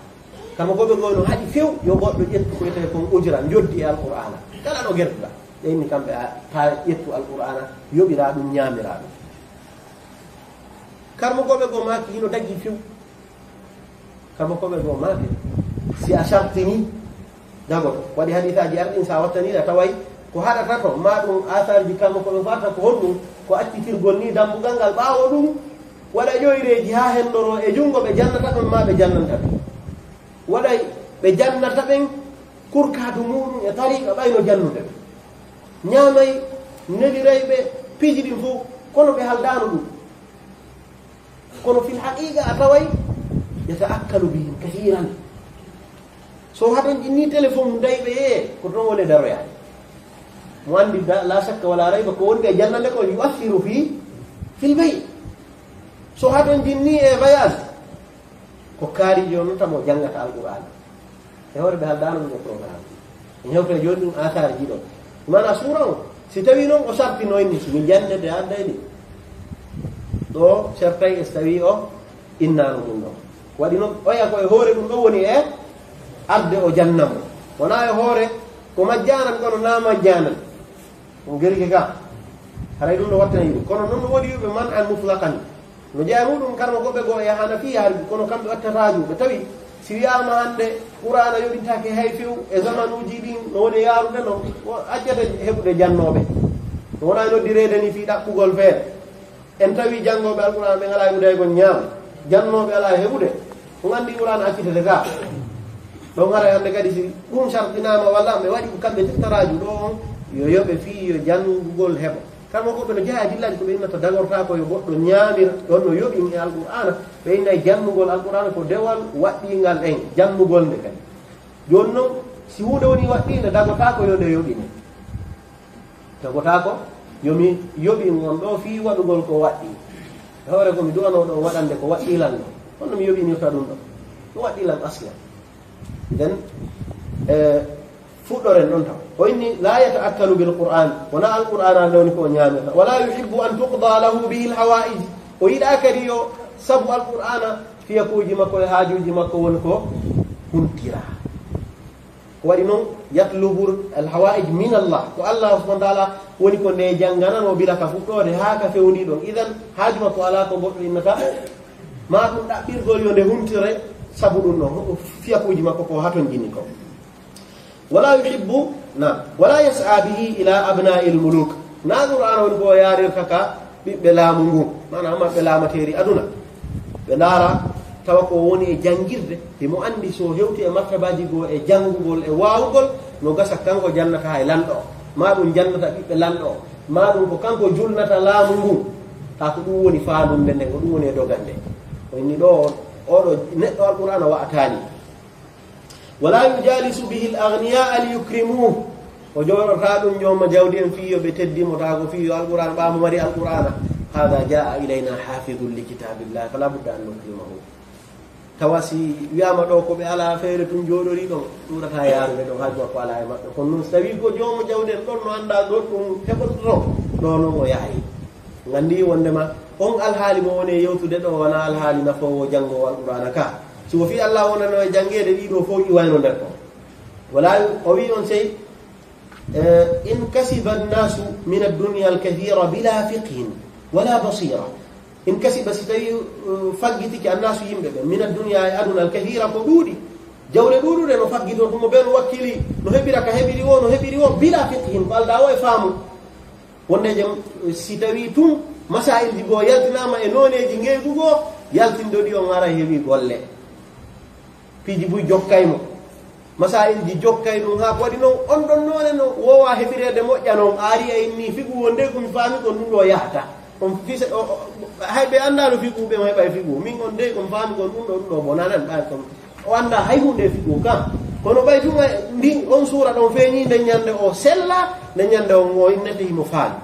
A: kama goɓe goyno haɗi few yo goɗɗo ƴettu ko wiyete kon ujra joddi e al qur'ana kala ɗo gertuɗa ɓeyni kamɓe ta ƴettu al qur'ana yoɓira ɗum ñamira ɗum karmo goɓe goo maaki hino daggi few karmo goɓe goo maaki si a sartini dagoto waɗi hadisaji arɗin sa wattaniɗa taway ko haɗata to ma ɗum asarji kalmo koɓe fata ko honɗum ko accitirgol ni dambugal ngal ɓaawo ɗum waɗa ƴoyreji ha henndoro e junngo ɓe jannata ɓen ma ɓe jannanta ɓen waɗay ɓe jannata ɓen kurkatu muɗum e tariqa ɓayno jannude ɓe ñaamay nelirayɓe piiji ɗin fof kono ɓe haldano ɗum kono fil haqiqa a taway yataakkalu bihim kathiran so haɗon ƴinni téléphone dayɓe yee ko toon woni daroyaade mo anndi la sakka wala rayba ko woni e jannande ko yuaffiru fil bay so haɗon jinni e voyage ko kaarijo noon tamo janngata alqur'ana e hoore ɓe haldano ɗum e programme e hewte joni ɗum athare ji ɗon mana suura o si tawi noon o sartinoyni somi jannede addayni ɗo sertay e so tawi o innano ɗum ɗon waɗi noon oya ko e hoore ɗum ɗo woni e arde o jannamo wona e hoore ko majjanan kono na majjanan on gerike ga haray ɗum ɗo wattana yiɗi kono noon no woɗi yuɓe man an mutlaqan no jeeya muɗum karma goɓe goo e hanafiya harbi kono kamɓe wattataju ɓe tawi si wiyama hande qur'ana yoɓintake hay few e zaman uji ɗin no woni yaarude no accata heɓude jannoɓe no wona noddirede ni fi ɗaɓɓugol feere en tawi janngoɓe alqur'ana ɓe ngala heɓudeygol ñaam jannoɓe ala heɓude ko gandi qur'ana accitete ga ɗon hara hande kadi si ɗum sartinama walla ɓe waɗi kamɓe tettaraju ɗo on yo yoɓe fi yo janngugol heɓa kama koɓe no jeeya dillaji ko ɓe innata dagorta ko yo goɗɗo ñaamira ɗon no yoɓin e alqur'ana ɓe inna e jannugol alqur'ana ko dewal waɗɗingal en jannugol nde kadi joni noon si hunde woni waɗɗinde dagota ko yo nde yoɓine dagota ko yomi yoɓin on ɗo fi waɗugol ko waɗɗi e hoore komi duwano ɗon waɗande ko waɗɗilal ɗo honno mi yoɓinirta ɗum ɗo ɗum waɗɗilal asla nden fuɗɗoren ɗon taw o inni la yataakkalu bilqur'an wona alqur'ana lewni ko ñaamata wala yuhibbu an tuqda lahu bihi lhawaij o yiɗa kadi yo sabu alqur'ana fiyakuji makko e haajuji makko woni ko huntira ko waɗi noon yatlubu alhawaij min allah ko allah subahana taala woni ko nde jannganano bila ka fuɗɗode haa ka fewndi ɗon idan haaju makko ala ko goɗɗo innata ma ɗum ɗaɓɓirgol yo nde huntire sabu ɗum ɗon fiyakuji makko ko haton jini ko wala yuhibbu wala yas'a bihi ila abna'i lmuluk na qur'ana woni ko yarirta ka ɓiɓɓe laamu ngu manam maɓɓe laamateri aduna ɓe laara tawa ko woni e janngirde emo anndi so hewti e martabaji goo e janngugol e waawugol no gasa kanko jannata e lanɗo o ma ɗum jannata ɓiɓɓe lanɗo o ma ɗum ko kanko julnata laamu ngu ta ko ɗum woni faandunde nde ko ɗum woni e dogande o inni ɗo oɗo neɗɗo alqur'ana wa'atani wala yujalisu bihi al-aghniya liyukrimuh o jooɗota ɗum jooma jawdi en fiyo ɓe teddimotaa ko fiyo alqur'ana ɓaamo mari alqur'ana hada jaa ilayna hafidun li kitabillah fala budda an nukrimahu tawa si wiyama ɗo ko ɓe ala feere tun jooɗori ɗon ɗuurata yaarude ɗon haaju makko ala e maɓɓe kono noon so tawi ko jooma jawdi en ɗon no annda ɗon ɗum heɓototo ɗo noon o yaayi gandi wondema on alhaali mo woni yewtude ɗo wona alhaali nafowo janngowo alqur'ana ka siko fi allah wonano e janngede ɗiɗo fof iwayno nder ɗon wala o wi on sey in kasiba annasu min addunia alkathira bila fiqhin wala basira in kasiba si tawi faggitiki annasu yimɓe ɓe min addunia e aduna alkathira ko ɗuuɗi jawle ɗuuɗuɗe no faggito tumo ɓe no wakkili no heɓira ka heɓiri o bila fiqhin ko alda o e faamu wonde jam si tawi tun masailji goo yaltinama e noneji ngeygugoo yaltindo ɗi on ara heewi golle piiji buy jokkaymo masailji jokkay ɗum ha ko waɗi noon on ɗon noone no wowa heɓirede moƴƴa noon aari e inni figu wonde komi faami kon ɗum ɗo yahata on fise hay ɓe annda no figu ɓe heɓa e figu min on de komi faami kon ɗum ɗo bonanan ɓay kon o annda hay hunde figu kam kono ɓay tuma ndi on suura ɗon feeñi nde ñande o sella nde ñande on o innete himo faami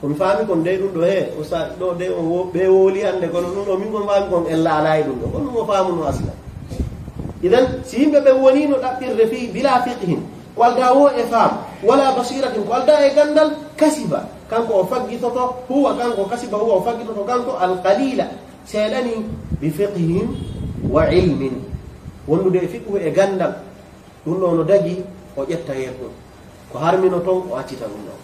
A: komi faami kon de ɗum ɗo he o sa ɗo de ɓe wooli hande kono ɗum ɗo min kon faami kon en laalayi ɗum ɗo kon ɗum o faamu no asla idan si yimɓe ɓe woni no ɗaɓɓirde fi bila fiqhin ko alda wo e faam wala basiratin ko alda e gandal kasiba kanko o faggitoto huwa kanko kasiba huwa o faggitoto kanko alqalila seeɗani bi fiqhin wa ilmin wondude e fiqhu e gandal ɗum ɗo no dagi o ƴetta yeɗɗum ko harmino toon o accita ɗum ɗon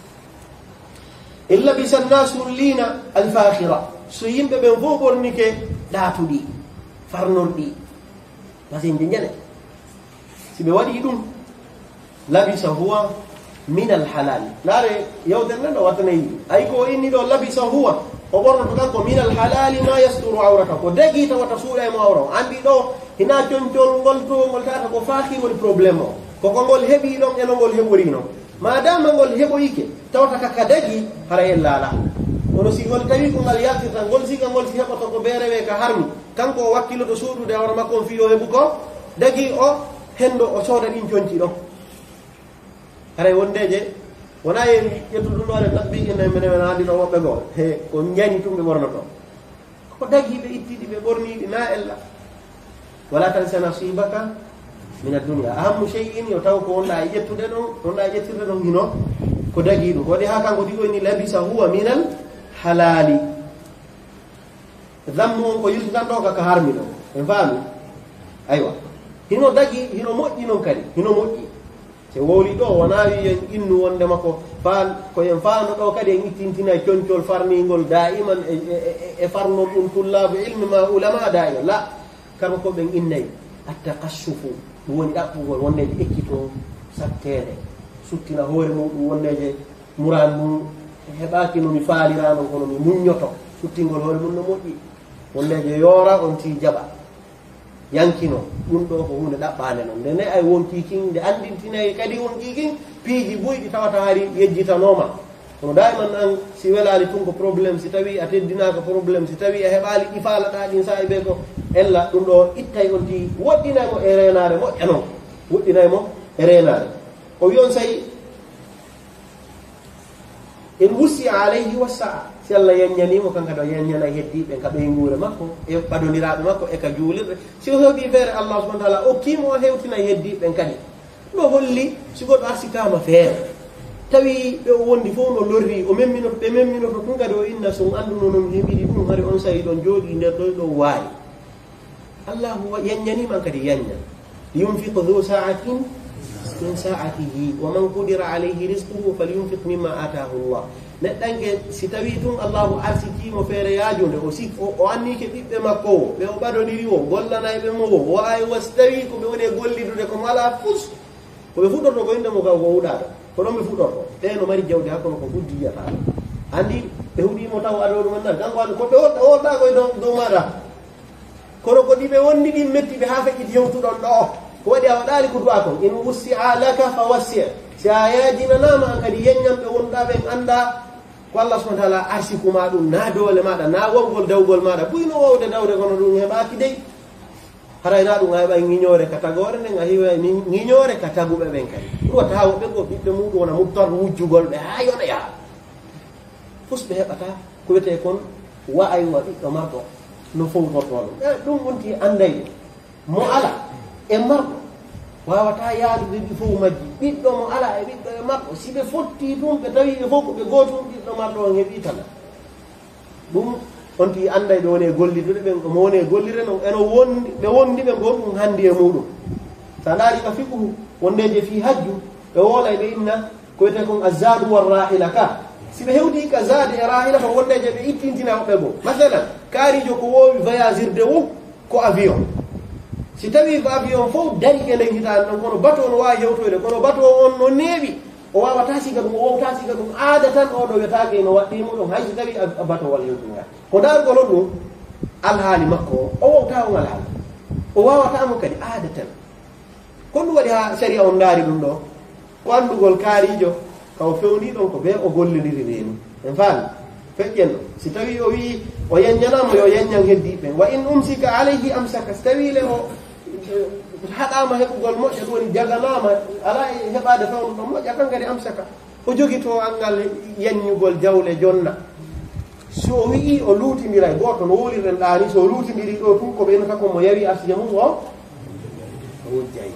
A: illa bisa nnasu lina alfakhira so yimɓe ɓen fof ɓornike ɗaatuɗi farnorɗi pasinde ñane si ɓe waɗi ɗum labisa huwa min alhalal laare yewtere nde ɗo wattanayi ay ko inni ɗo labisa huwa o ɓornoto kanko min al halali ma yasturu awrata ko dagi tawata suuɗa e mo awra o andi ɗo hina coñcol ngol to ngol tata ko faaki woni probléme o koko ngol heeɓi ɗon eno ngol heɓori noon madama ngol heɓoyike tawata kaka dagi hara en laala ono si ngol tawi ko ngal yaltirta ngol siga ngol si heɓoto ko ɓeerewe ka harmi kanko o wakkiloto suuɗude awra makko on fi o heɓu ko dagi o hendo o sooda ɗin coñci ɗon haray wondeje wona yen ƴettu ɗum ɗo ne ɗaɓɓi ene mene haaldino woɓɓe goo he ko ñani tum ɓe ɓornoto ko dagi ɓe ittiɗi ɓe ɓorniɗi na ella wala tansa nasibaka min addunia ahammu cheyin yo taw ko wonɗa e ƴettude ɗon wonɗa e ƴettirde ɗon hino ko dagi ɗum waɗi ha kanko tigoyni labisa huwa minal halali dammu on ko yiltitan ɗo kaka harmi ɗo en faami aywa hino dagi hino moƴƴi noon kadi hino moƴƴi se wowli ɗo wona wiyen innu wonde makko koyen faano ɗo kadi en ittintina e coñcol farningol daiman e farnon ɗum tullaɓe ilmi ma ulama daiman la karma ko ɓen innayi attakassufu ɗum woni ɗaɓɓugol wondeje ekkito sattede suttina hoore muɗum wondeje muran mum heɓaki nomi faalirano kono mi muññoto suttingol hoore mum no moƴƴi wondeje yoora on ti jaɓa yankino ɗum ɗo ko hunde ɗaɓɓande noon nde ne ay wonti kin nde andintinayi kadi wonti kin piiji buyɗi tawata haari yejjitanoma kono daiman an si welali tun ko probléme si tawi a teddinaka probléme si tawi a heɓali ɗi faalaɗa ɗin sa ɓe ko ella ɗum ɗo ittay on ti woɗɗinaymo e renare moƴƴa noon woɗɗinaymo e renare o wiyon sayi en wussi alayhi wassa'a si Allah yanñanimo kanka ɗo yanñana heddiɓe ka ɓeyngure makko e ɓadodiraɓe makko e ka juulirɓe si o heeɓi feere Allah subahana taala okkimo o hewtina heddiɓen kadi ɗo holli si goɗɗo arsikama feere tawi ɓe o wondi fof no lorri o memminoto ɓe memminoto ɗum kadi o inna son anduno noon heɓiɗi ɗum hari on sayi ɗon jooɗi nder ɗo ɗo waari allahu yanñaniman kadi yanñan yunfiqu dhu sa'atin min sa'atihi wa man qudira alayhi rizquhu falyunfiq mimma atahu llah neɗɗanke si tawi tun allahu arsikimo feere yaajude o annike ɓiɓɓe makko o ɓe o ɓaɗodiri o gollanayɓe mo o wawi was tawi ko ɓe woni e gollidude komo ala fus koɓe fuɗɗorto ko inde mo ka ko wuɗaɗo ko ɗon ɓe fuɗɗorto ɓe no mari jawdi hakkono ko fuddi yiyata andi ɓe huuɗimo taw aɗo ɗumen nan kanko andi koɓe woɗɗa koye dow maɗa kono ko ɗi ɓe wondi ɗin metti ɓe ha feƴƴiti hewtuɗon ɗo ko waɗi a waɗali ko du'a kon in wussia laka fa wassi si a yajinanama an kadi yeññam ɓe wonɗa ɓen anda ko Allah subahana taala arsikuma ɗum na doole maɗa na wongol dawgol maɗa ɓuyno wowde dawde kono ɗum heɓaki dey harayna ɗum a heɓa ŋiñore ka tagore nden a heewa ŋiñore ka taguɓe ɓen kadi ɗum watta ha woɓɓe go ɓiɓɓe muɗum wona mubtar wujjugol ɓe ha yona yaha fusɓe heɓata ko wiyete kon wa'aywa ɓiɗɗo marɗo no fowtortoɗum ɗum wonti anday mo ala e marɗo wawata yaadude ɗi fof majji ɓiɗɗo mo ala e ɓiɗɗo e marɗo si ɓe fotti tum ɓe tawi ɓe fof ko ɓe gootum ɓiɗɗo marɗo on heeɓi tana ɗum on ti anday ɓe woni e gollidude ɓen mo woni e gollire no eno wondi ɓe wondi ɓe gon ɗum handi e muɗum sa daari ka fiqhu wondeje fi hajju ɓe woolay ɓe inna ko wiyete kon azadu war rahila ka si ɓe hewti ka zade e rahila ko wondeje ɓe ittintina woɓɓe goo masalan kaarijo ko wowi voyagirde wo ko avion si tawi ko avion fof dari e nden hitande ɗon kono bateau no wawi hewtoyde kono bateau on no neewi o wawata siga ɗum o wowta siga ɗum aada tan oɗo wiyetake no waɗɗimo ɗon hay so tawi a bateau walla hewtuga ko dargol on ɗum alhaali makko o wowta on alhaali o wawatamo kadi aada tan kon ɗum waɗi ha saria on daari ɗum ɗo ko andugol kaarijo kaw fewni ɗon ko ɓe o gollidiri reeni en faami feƴƴenno si tawi o wi o yeññanama yo yeññan heddiɓe wa in umsika alayhi amsaka si tawi le o haɗama heɓugol moƴƴa ɗum woni jaganama ala e heɓade fewno ɗon moƴƴa kan kadi amsaka o jogito angal yeññugol jawle jonna so o wii o luutidira e goto no wolirɗen ɗani so luutidiri ɗo tun ko ɓen kako mo yawi asiya mum o wojjayi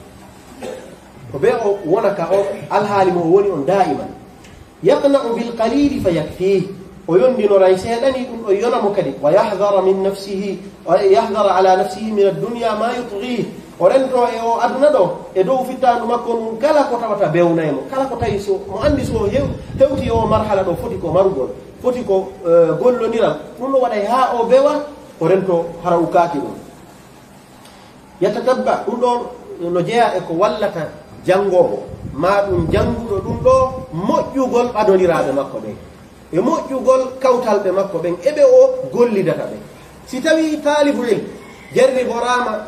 A: ko ɓe o wonaka o alhaali mo woni on daiman yaqna'u bil qalili fa yakfih o yondinoray seeɗani ɗum ɗo yonamo kadi wa yahdara min nafsihi yahdara ala nafsihi min addunia ma yutgih o rento e o aduna ɗo e dow fittandu makko ɗum kala ko tawata bewnaymo kala ko tawi so mo andi so hewti o marhala ɗo foti ko marugol foti ko gollodiral ɗum ɗo waɗay ha o bewa o rento hara ukaki ɗum yatatabba ɗum ɗon no jeeya e ko wallata jangowo ma ɗum janguɗo ɗum ɗo moƴƴugol ɓadodiraɓe makko ɓe e moƴƴugol kawtalɓe makko ɓen eɓe o gollidata ɓen si tawi talibu ilm jarriborama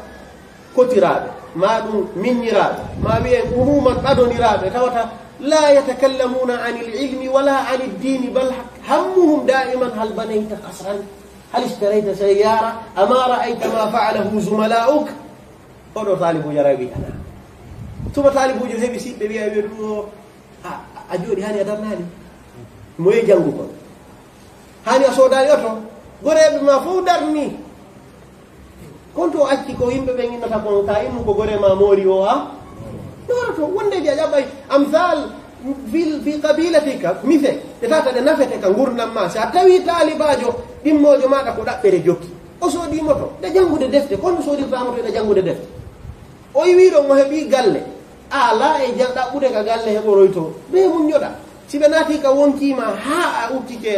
A: kotiraɓe ma ɗum miññiraɓe ma wiyen umuman ɓadoniraɓe tawata la yatakallamuna an ililmi wala an iddini bal hammuhum daiman hal banayta kasran hal ishtarayta sayyara ama ra'ayta ma fa'alahu zumala'uk oɗo talibu yara wi ana tuma talibujo heɓi siɓɓe wiya wi ɗum a jooɗi hani a darnani moye janngu kon hani a soodani oto goreɓe ma fof darni kon to acci ko yimɓe ɓe innata kon ta immu ko gore ma moori o ha ɗorato wondeji a ƴaɓɓay amsal fi qabilatika mise ɗe tata ɗe nafete ka gurdam ma si a tawi talibajo ɗimmojo maɗa ko ɗaɓɓere jokki o soodimoto ɗe janngude defte kono soodirtamoto ɗe janngude defte o wiɗon mo heeɓi galle ala e ɗaɓɓude ka galle heɓoroyto ɓe mum ñoɗa si ɓe naati ka wonkima ha a uttike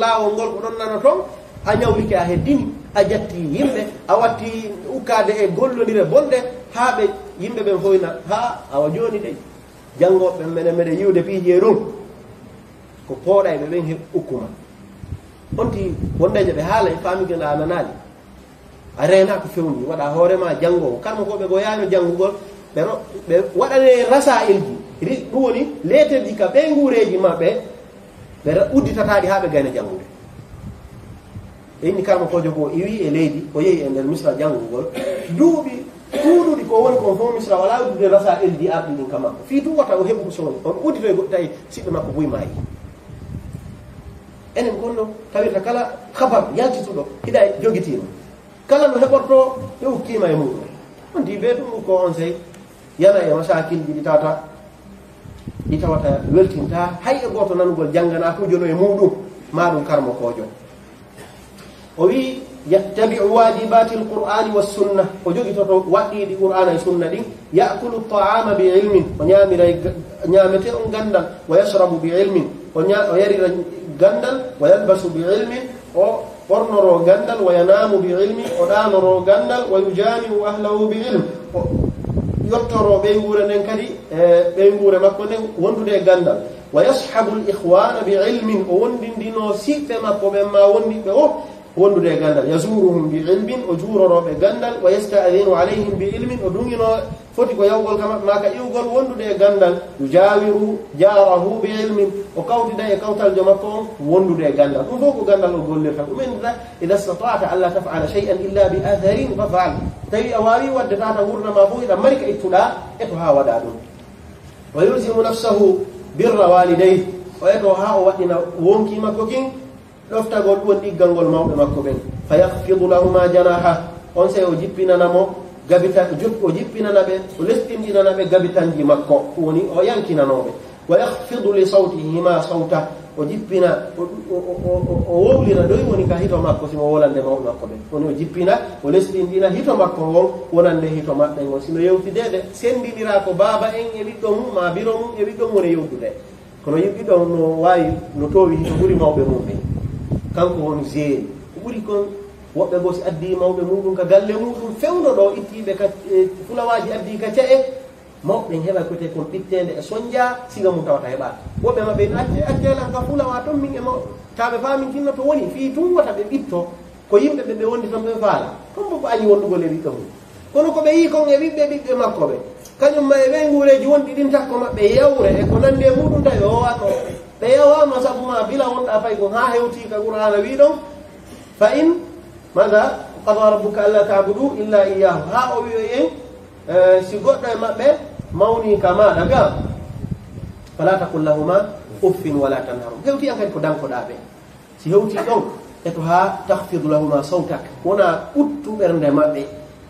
A: laawol ngol ko ɗon nano toon a ñawlike a heddini a jatti yimɓe a watti ukkade e gollodire bonɗe ha ɓe yimɓe ɓen foyna ha awa joni ɗe janngoɓe meɗe yiwde piije ɗum ko pooɗa e ɓe ɓen he ukkuma onti wondeje ɓe haala e famigueɗa a nanani a rena ko fewni waɗa hoorema janngowo karmo ko ɓe goyano janngugol ɓe waɗane rasa'il ji ɗum woni letterji ka ɓe nguureji maɓɓe ɓe udditataɗi ha ɓe gayna janngude e inni karmo kojo ko iwi e leydi o yehi e nder misra janngugol duuɓi tuuɗuɗi ko woni kon fof misra wala uddude rasa'il ji arɗi ɗin ka makko fii tu wata o heɓu ko sowoni on uddito e goɗɗi tawi siɓɓe makko buymayi enen gonno tawirta kala habar yaltituɗo hiɗa joguitima kala no heɓorto e ukkima e muɗum on di ɓe ɗum ko on sey yana e masakilji ɗi tawata weltinta hay e goto nanugol janggana kujono e muɗum maɗum karmo kojo o wi yattabi'u wajibati alqur'ani wassunna o jogitoto waɗɗiɗi qur'ana e sunna ɗin yakulu ta'ama bi ilmin o ñamete on gandal wa yashrabu bi ilmin o yarira gandal wa yalbasu bi ilmin o ɓornoro gandal wa yanamu bi ilmin o ɗanoro gandal wa yujami'u ahlahu bi ilm o yottoro ɓe nguure nden kadi ɓe nguure makko nden wondude e gandal wa yashabu l-ikhwana bi ilmin o wondindino siɓɓe makko ɓen ma wondiɓe o wondude e gandal yazuruhum bi ilmin o juuroroɓe gandal wa yasta'dinu alayhim bi ilmin o ɗumino foti ko yawgol ka ma ka iwgol wondude e gandal yujawiru jarahu bi ilmin o kawtida e kawtaljo makko on wondude e gandal ɗum fof ko gandal o gollirta ɗumennita ida stata'ta alla taf'ala shay'an illa bi atharin fa fa'al tawi a wawi wadde tata wurnama fof iɗa mari ka ittuɗa e to ha waɗa ɗum wa yulzimu nafsahu birra walidayhi o eto ha o waɗɗina wonki makko kin ɗoftagol ɗum ɗiggal ngol mawɓe makko ɓen fa yahfidu lahuma janaha on sey o jippinanamo o jippinana ɓe o lesɗinɗinana ɓe gabitanji makko woni o yankinanoɓe wa yahfidu li sawtihima sawta o jippina o wowlina ɗoy woni ka hito makko simo wolande mawɓe makko ɓen woni o jippina o lesɗinɗina hito makko ngon wonande hito maɓɓe ngon sino yewtidede sendiɗira ko baaba en e ɓiɗɗo mum ma biro mum e ɓiɗɗo mum woni yewtude kono ɓiɗɗo no wawi no towi hito ɓuuri mawɓe mum ɓen kanko woni zeeri ko ɓuri kon woɓɓe goo si addi mawɓe muɗum ka galle muɗum fewno ɗo ittiɓe ka fulawaji addi ka ce'e mawɓen heɓa kote kon ɓittede e soñdia siga mum tawata heɓata woɓɓe maɓɓe accelan ka fulawa toon min e mawɓe taɓe famin kinno to woni fii tum wata ɓe ɓitto ko yimɓe ɓe wondi toon ɓe faala ton bo ko añi wondugol e ɓiɓɓe mum kono ko ɓe yi kon e ɓiɓɓe makko ɓe kañum ma e ɓe nguureji wonɗi ɗin takko maɓɓe yawre e ko nandi e muɗum tawi o watno ɓe yewama sabu ma bila wonɗa fay ko ha hewti ka qur'ana wi ɗon fa in mada qada rabbuka alla ta'budu illa iyyahu ha o wi en si goɗɗo e maɓɓe mawni ka maɗa ga fala taqul lahuma uffin wala tanharum hewti an kadi ko dankoɗa ɓe si hewti ɗon eto ha tahfidu lahuma sawtak wona ɓuttu ɓernde maɓɓe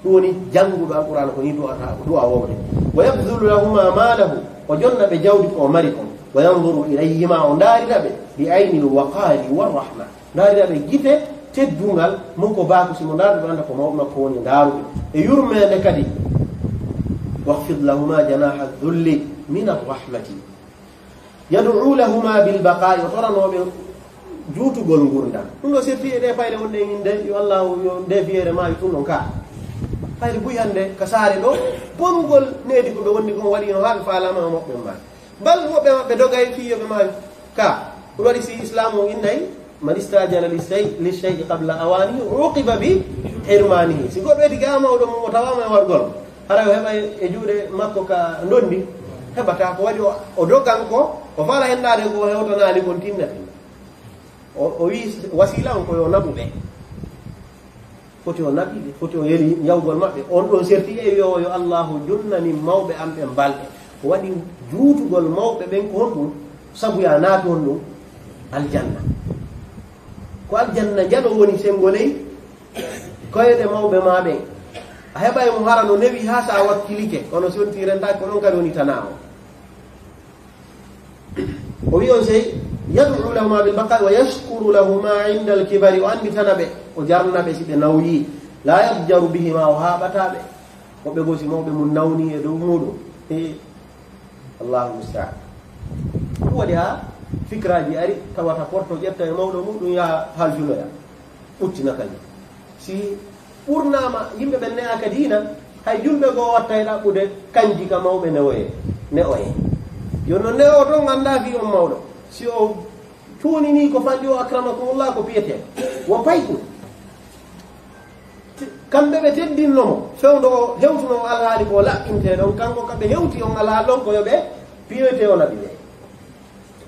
A: ɗum woni jannguɗo alqur'ana ko ni du'a wowde wa yabdulu lahuma malahu o jonna ɓe jawdi ko o mari kon wa yanzuru ilayhima o ndaarira ɓe bi ayni lwaqari warrahma ndaarira ɓe gite teddungal mon ko baako simo ndaarde ɗo anda ko mawɓe makko woni ndaaruɓe e yurmede kadi wahfid lahuma janaha dhulli min arrahmati yad'u lahuma bilbaqa'i o toranoɓe juutugol ngurdam ɗum ɗo sirti e ɗe fayde wonɗe inde yo allahu yo ndefiyere maawi ɗum ɗon ka hayde buy hannde ka saare ɗo bongol needi ko ɓe wonni kon waɗino haa ɓe faalama moɓɓe maawi bal woɓɓe maɓɓe dogay fiyoɓe maawi ka وليس إسلام إني من استعجل للشيء قبل أوانه عوقب بحرمانه سيقول بيتي قاما ودم متواما ورقل هذا هبا يجود مكو كنوندي هبا تاكو ودي ودوغانكو وفالا هنداري كو هيوتنا لكم تيمنا وسيلة كو يونابو بي foti o nabi foti o yeli yawgol mabbe on don serti e yo Allahu junnani mawbe ambe balde wadi juutugol mawbe ben ko hondu sabu ya nato hondu aljanna ko aljanna jado woni sengoley koyede mawbe mabe a hebay mo harano newi ha sa wakkilike kono sonti renda ko non kadi woni tanaawo o wi on sey yad'u lahuma bil baqa wa yashkuru lahuma 'inda al kibari wa andi tanabe o jarnabe sibe nawyi la yabjaru bihima wa habatabe ko be gosi mawbe mun nawni e do mudo Allahu musta'an wadi ha fikraji ari tawata porto jetta e mawdo mudum ya haljuno ya uttina kali si urnama yimbe ben ne akadina hay jumbe go watta ida bude kanji ka mawbe ne oye yono ne o don anda fi on mawdo si o tuni ni ko fandi o akramakumullah ko piyete wo payku kambe be teddinno fewdo hewtuno alhaali ko laɓɓinte ɗon kanko kamɓe hewti on alhaal ɗon ko yoɓe piyete o naɓi ɓe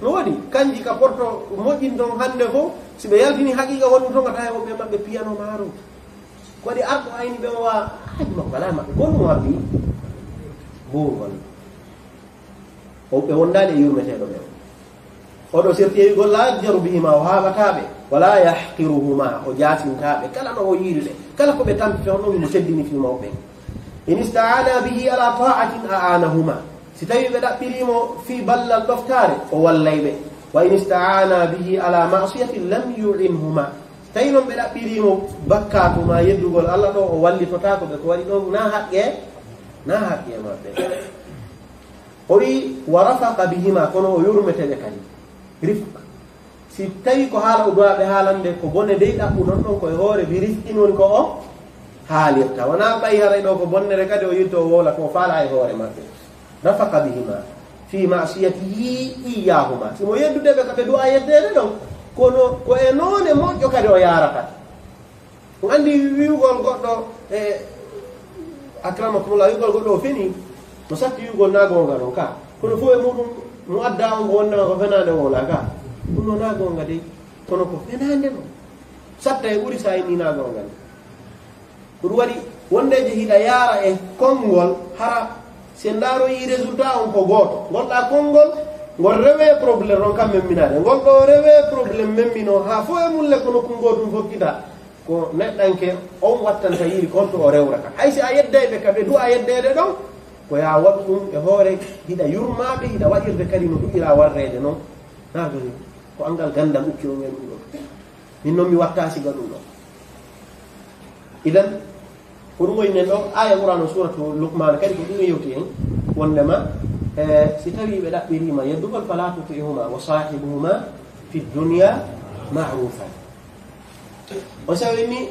A: no waɗi kanji ka porto moƴƴin ton hannde fof si ɓe yaltini haqiqa wonɗum ton gata heɓoɓe maɓɓe piyano maaro ko waɗi arɗo ayni ɓe owa haji makko ala maɓɓe gonɗum wabbi buurgol o ɓe wondani e yurmeteɗo ɓe oɗo serti gol la yajjaru bihima o haɓataɓe wala yahqiruhuma o jasintaɓe kala no o yiiri ɗe kala ko ɓe tampite on ɗon mo teddini fi mawɓe in ista'ana bihi ala ta'atin a'anahuma si tawi ɓe ɗaɓɓirimo fi ballal ɗoftare o wallayɓe wa in ista'ana bihi ala ma'siyatin lam yu'inhuma si tawi noon ɓe ɗaɓɓirimo bakkatuma yeddugol Allah ɗo o wallitotako ɓe ko waɗi ɗon na haqqe maɓɓe o wi wa rafaqa bihima kono o yurmeteɓe kadi rifqa si tawi ko haala o duwaɓe haalande ko bonne dey ɗaɓɓu non ɗon koye hoore bi rifqin woni ko o haalirta wona ɓayi haray ɗo ko bonnere kadi o yitto o wowla ko faala e hoore maɓɓe rafaqa bihima fi masiyatihi iyahuma simo yeddudeɓe kaɓe duwa yeddede ɗon kono ko e noone moƴƴo kadi o yarata ɗum andi wiwgol goɗɗo e akramakumullah wiwgol goɗɗo o feni no satti wiwgol nagonga ɗon ka kono fof e muɗum mo adda on ko wonnama ko fenade wowla ka ɗum no nagonga de kono ko fenande ɗo satta e ɓuuri sa ni nagonga de ko ɗum waɗi wondeje hiɗa yaara e konngol hara se ndaaroyi résultat on ko gooto ngolɗa konngol ngol rewe probléme on kam memminade ngol ɗo rewe probléme memmino ha fo e mulle kono kungotum fokkita ko neɗɗanke on wattanta yiri konto o rewra ka hay si a yeddayɓe kaɓe du'a yeddede ɗon ko ya waɗu ɗum e hoore hiɗa yurmaɓe hiɗa waɗirde kadi no ɗuɗɗira warrede noon naɗoni ko angal gandal ukki on e ɗum ɗon min noon mi watta siga ɗum ɗon idan ko ɗum woynen ɗo aya qur'an suratu luqman kadi ko ɗum yewti en wondema si tawi ɓe ɗaɓɓirima yeddugol fala tuti'huma wa sahibuhuma fi dunya ma'rufa o sawini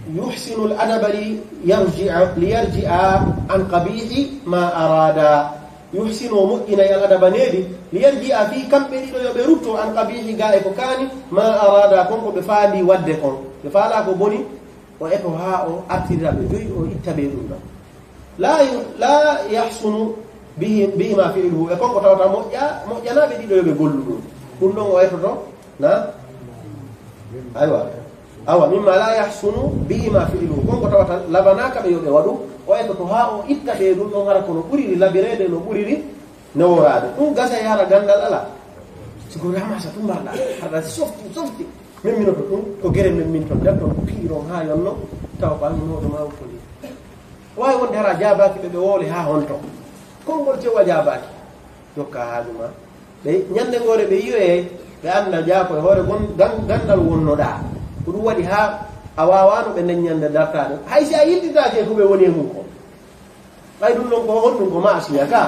A: yuhsinu al-adaba liyarji'a an qabihi ma arada yuhsinu moƴƴina al adaba needi liyarji'a fi kamɓe ɗiɗo yoɓe rutto an qabihi ga e ko kaani ma arada konko ɓe faali wadde kon ɓe faala ko boni o eto ha o artirira ɓe joyi o itta ɓe ɗum ɗon la yahsunu bihima fi'luhu e konko tawata moƴƴanaɓe ɗiɗo yoɓe gollu ɗum ɗum ɗon o etoto na awa mimma la yahsunu bihima fi'luhu konko tawata labanaka ɓe yoɓe waɗu o etoto ha o itta ɓe ɗum ɗon hara kono ɓuriri labirede no ɓuriri neworade ɗum gasa yara gandal ala siko ramasa tum mbarɗa harɗa softi memminoto ɗum ko guere memmin toon nden toon piiron ha yonno tawa ko almunoɗo ma wopoli wawi wonde hara jabaki ɓe wowle ha honto konngol tewa jabaki jokka haajuma ɓe ñande gore ɓe yiwe ɓe anda jako e hoore gandal wonnoɗa ko ɗum waɗi ha a wawano ɓe deññande dartade hay si a yidditake ko ɓe woni e mum ko ɓay ɗum ɗon ko honɗum ko masiya ka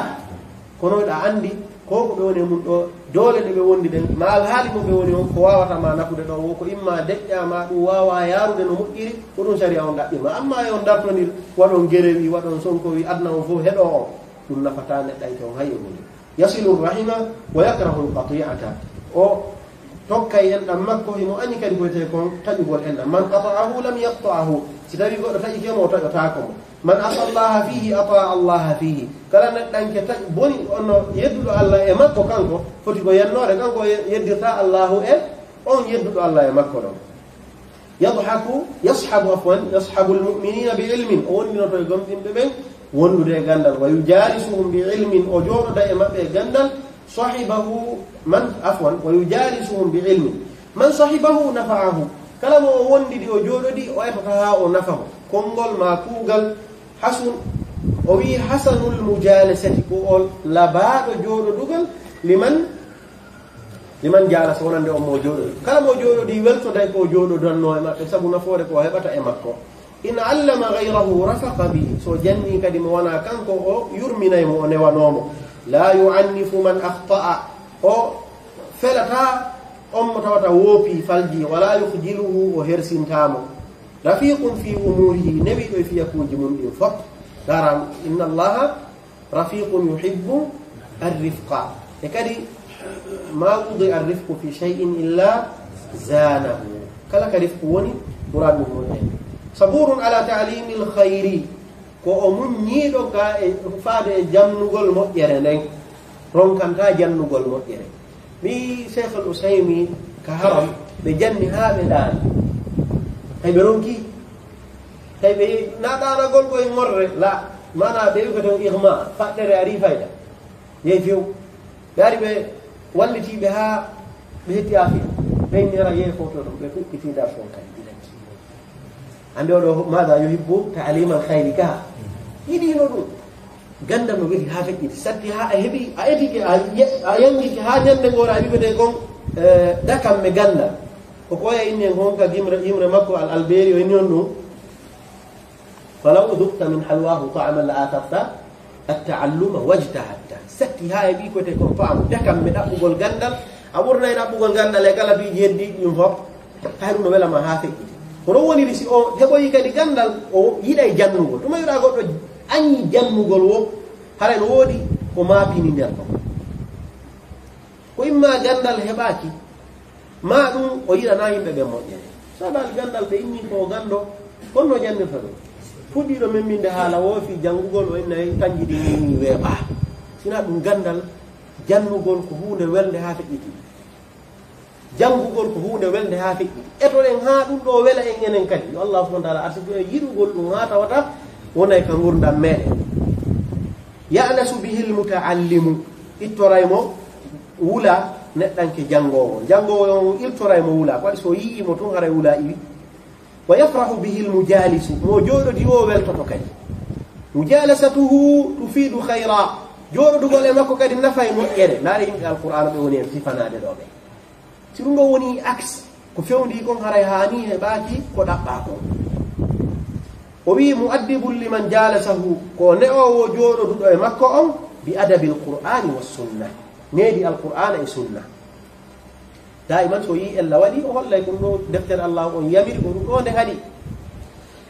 A: kono ɗa andi ko ko ɓe woni e mum ɗo doole ɗe ɓe wondi ɗen ma alhaali mo ɓe woni on ko wawata ma nafude ɗo wo ko imma deƴƴama ɗum wawa yarude no moƴƴiri ko ɗum saria on ɗaɓɓima amma e on dartonir waɗon gerewi waɗon sonkowi adna on fof heɗo on ɗum nafata neɗɗayke on hayyo hunde yasilu rahima wa yakrahu lqati'ata o tokkay enɗam makko himo ani kadi koyete kon taƴugol enɗam man qata'ahu lam yaqta'ahu si tawi goɗɗo taƴi kemo o taƴotako mo man ata allaha fihi ata allaha fihi kala neɗɗanke taƴ boni ono yedduɗo allah e makko kanko foti ko yennore kanko yeddirta allahu e on yedduɗo allah e makko ɗon yashabu almu'minina bi ilmin o wondinoto e gomɗinɓe ɓen wondude e gandal wa yujalisuhum bi ilmin o jooɗoda e maɓɓe e gandal sahibahu man afwan wa yujalisuhum bi ilmin man sahibahu nafa'ahu kala mo o wondidi o jooɗodi o etata ha o nafamo konngol ma kuugal hasun o wi hasanul mujalasati ko o labaɗo jooɗodugal liman jalasa wonande on mo jooɗodi kala mo jooɗodi weltoday ko jooɗodanno e maɓɓe sabu nafoore ko heɓata e makko in allama gayrahu rafaqa bihi so janni kadi mo wona kanko o yurminaymo o newanomo la yu'annifu man akhta'a o felata on mo tawata woopi falji wala yukhjiluhu o hersintamo rafiqun fi umurihi newiɗo e fiyakuji mum ɗin fof daram inna allaha rafiqun yuhibbu arrifqa e kadi ma wudi arrifqu fi shay'in illa zanahu kala ka rifqu woni muradu mum en saburun ala ta'limi alkhayri ko o muññiiɗo ga e faade e jannugol moƴƴere nden ronkanta jannugol moƴƴere mi cheikh al usaymi ka haram ɓe janni haa ɓe ɗaani hay ɓe ronki hay ɓe naɗanagol koye morre la mana ɓe wi ko ton ihma faɗɗere ari fayda yehi few ɓe ari ɓe wallitiɓe haa ɓe hetti afiya ɓe innira yehi fof to ɗum ɓe fuɗɗitida fon kadi ɗiɗati ande oɗo maga yuhibbu ta'lima alkhayri ka yiɗino ɗum gandal no weli ha feƴƴiti satti ha a heeɓi a etike a yangiki ha ñande goore a wiɓete kon dakam me gandal koko waya inni en honka yimre makko al alberi o inni on ɗum falaw udukta min halwahu ta'aman la atafta atta'alluma wajtahadta satti ha e ɓi kote kon faamu dakam me ɗaɓɓugol gandal a ɓurnay ɗaɓɓugol gandal e kala biji heddi ɗum fof hay ɗum no welama ha feƴƴiti kono woniri si o heɓoyi kadi gandal o yiɗa e jannugol ɗuma yiɗa goɗɗo añi jannugol wo haray no woodi ko maapini nder ɗon ko imma gandal heɓaki ma ɗum o yiɗana yimɓe ɓe moƴƴere sabal gandal ɓe inni ko gando konno jannirta ɗum fuɗɗiɗo memminde haala woofi janngugol o innayi kanji ɗi nini weeɓa sina ɗum gandal jannugol ko hunde welde ha feƴƴiti janngugol ko hunde welde ha feƴƴiti etoɗen ha ɗum ɗo wela en enen kadi yo allah subhanahu wa taala arsigo e yiɗugol ɗum ha tawata wonay ka gurdam meɗen ya'nasu bihi almuta'allimu ittoraymo wula neɗɗanke jangowo on iltoraymo wula ko waɗi so yi'imo tun haray wula iwi wa yafrahu bihi almujalisu mo jooɗodi o weltoto kadi mujalasatuhu tufidu khayra jooɗodugol e makko kadi nafay moƴƴere naare yimɓe alqur'ana ɓe woni en sifanade ɗo ɓe si ɗum ɗo woni axe ko fewndi kon haray hani heɓaki ko ɗaɓɓa kon o wi mu'addibun liman jalasahu ko ne'owo jooɗoduɗo e makko on bi adabi alqur'ani wassunna needi alqur'ana e sunna daiman so yi ella waɗi o hollay ɗum ɗo deftere allah on yamiri ko ɗum ɗo nde haɗi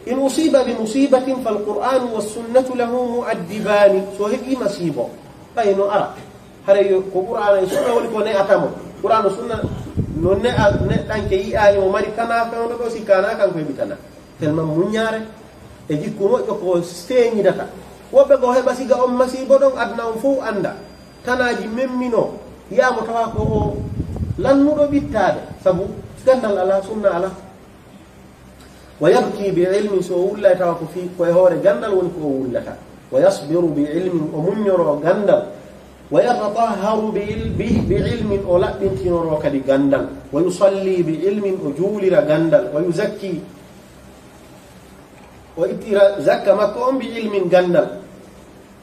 A: in usiba bi musibatin falqur'anu wassunnatu lahu mu'addibani so heɓi masibo ɓay no ara haray ko qur'ana e sunna woni ko ne'atamo qur'ana sunna no neɗɗanke yi'ani mo mari kana fewno ɗo sikkana kanko heɓitana tellement muññare e jikku moƴƴo ko feeñidata woɓɓe ko heɓa siga on masibo ɗon adna on fof anda tanaji memmino yiyamo tawa ko o lannuɗo ɓittade sabu gandal ala sunna ala wa yabki bi ilmin so wullay tawa ko fi koye hoore gandal woni ko o wullata wa yasbiru bi ilmin o muññoro gandal wa yatatahharu bi ilmin o laɓɓintinoro kadi gandal wa yusalli bi ilmin o juulira gandal wa yuzakki o ittira zakka makko on bi ilmin gandal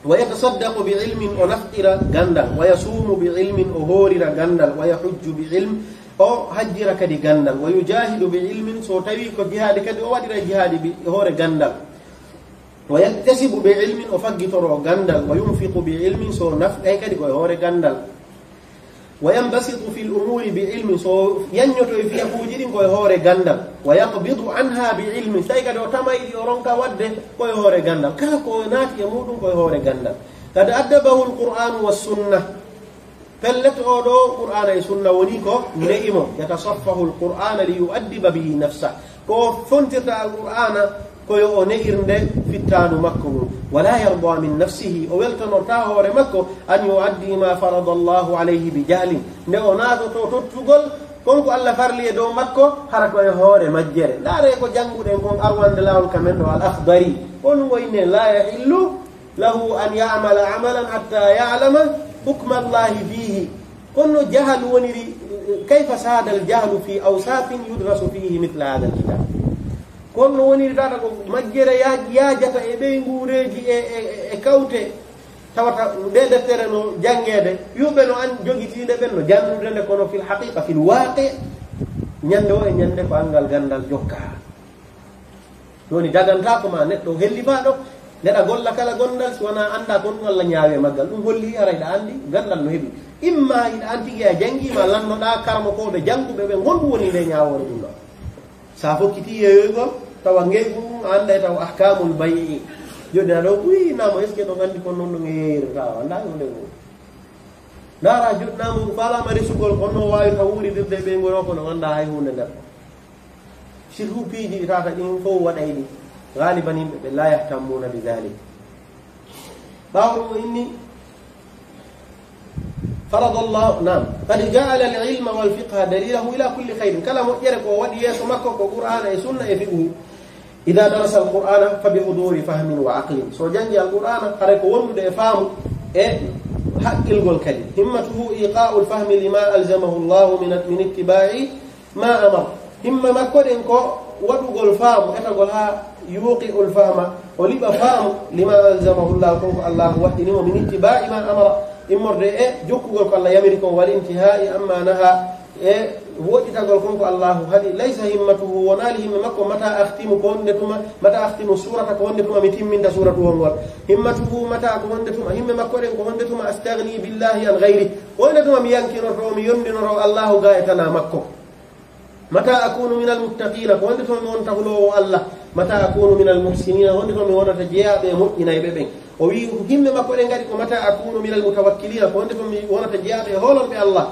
A: wa yatasaddaqu bi ilmin o naftira gandal wa yasuumu bi ilmin o hoorira gandal wa yahujju bi ilm o hajjira kadi gandal wa yujahidu bi ilmin so tawi ko jihaadi kadi o waɗira jihaadi bi hoore gandal wa yaktasibu bi ilmin o faggitoro gandal wa yunfiqu bi ilmin so nafɗay kadi koye hoore gandal wa yanbasitu fi l-umuri bi ilmin so yaññoto e fiyakuuji ɗin koye hoore gandal wa yaqbidu anha bi ilmin tawi kadi o tamayɗi o ronka wadde koye hoore gandal kala ko naati e muɗum koye hoore gandal kad addabahu l-qur'anu wassunna pellet oɗo qur'ana e sunna woni ko ne'imo yatasaffahu alqur'ana li yu'addiba bihi nafsa ko fontirta alqur'ana koyo o ne'irnde fittanu makko mum wala yarda min nafsihi o weltanorta hoore makko an yu'addi ma farada allahu alayhi bi jahlin nde o naatoto tottugol konko Allah farli e dow makko hara koye hoore majjere ndaare ko jannguɗen kon arwande lawol kamen ɗo al akhdari on woyne la yahillu lahu an ya'mala amalan hatta ya'lama hukma allahi fihi kono jahal woniri kayfa sada al jahlu fi awsafin yudrasu fihi mithla hada al kitab kono woniri tata ko majjere yaajata e ɓey nguureji e kawte tawata nde deftere no jangede yuɓe no an jogitiinde ɓen no jannude nde kono fil haqiqa fil waqi ñande o e ñande ko angal gandal jokka joni daganta ko ma neɗɗo hellifaɗo neɗa golla kala gondal si wona anda ko ɗum Allah ñaawe maggal ɗum holli ara iɗa andi gandal no heeɓi imma iɗa antigi a jangima lannoɗa karmo koɓe janguɓe ɓe gonɗum woni nde ñawore ɗum ɗo sa fokkiti yeyoygol tawa ngeygu mum anda e taw ahkamul bayi joni aɗo ɓurinamo est ce que ɗo gandi ko noon ɗo yeyrata anda hunde ngo ndara joɗɗinamo falama resugol konno wawi taw wuridirde ɓe ngono kono ganda hay hunde nder sirhupiiji tata ɗin fof waɗay ɗi غالبا لا يهتمون بذلك بعضهم إني فرض الله نعم قد جعل العلم والفقه دليله إلى كل خير كلام يرك وودي يسمك وقرآن سنة يفقه إذا درس القرآن فبحضور فهم وعقل سو جنجي القرآن خرق وند إفهم حق الكلم همته إيقاء الفهم لما ألزمه الله من اتباع ما أمر همة ما كورنكو ودغول فهم اتغولها يوقع الفهم ولبا فهم لما ألزمه الله كنك الله وحده من اتباع ما أمر إمر جوكو الله يمركم والانتهاء أما نهى وقت تقول كنك الله هذه ليس همته وناله مكو متى أختم كوندتما متى أختم سورة كوندتما متم من سورة وانغور همته متى كوندتما هم مكورن كوندتما أستغني بالله عن غيره كوندتما ميانكر الروم يمدن الله غايتنا مكو متى أكون من المتقين كوندتما مونتهلو الله متى أكون من المحسنين كوندتما مونتجيا بمؤمنا يبين وي هم مكورن غادي متى أكون من المتوكلين كوندتما مونتجيا بهولن بالله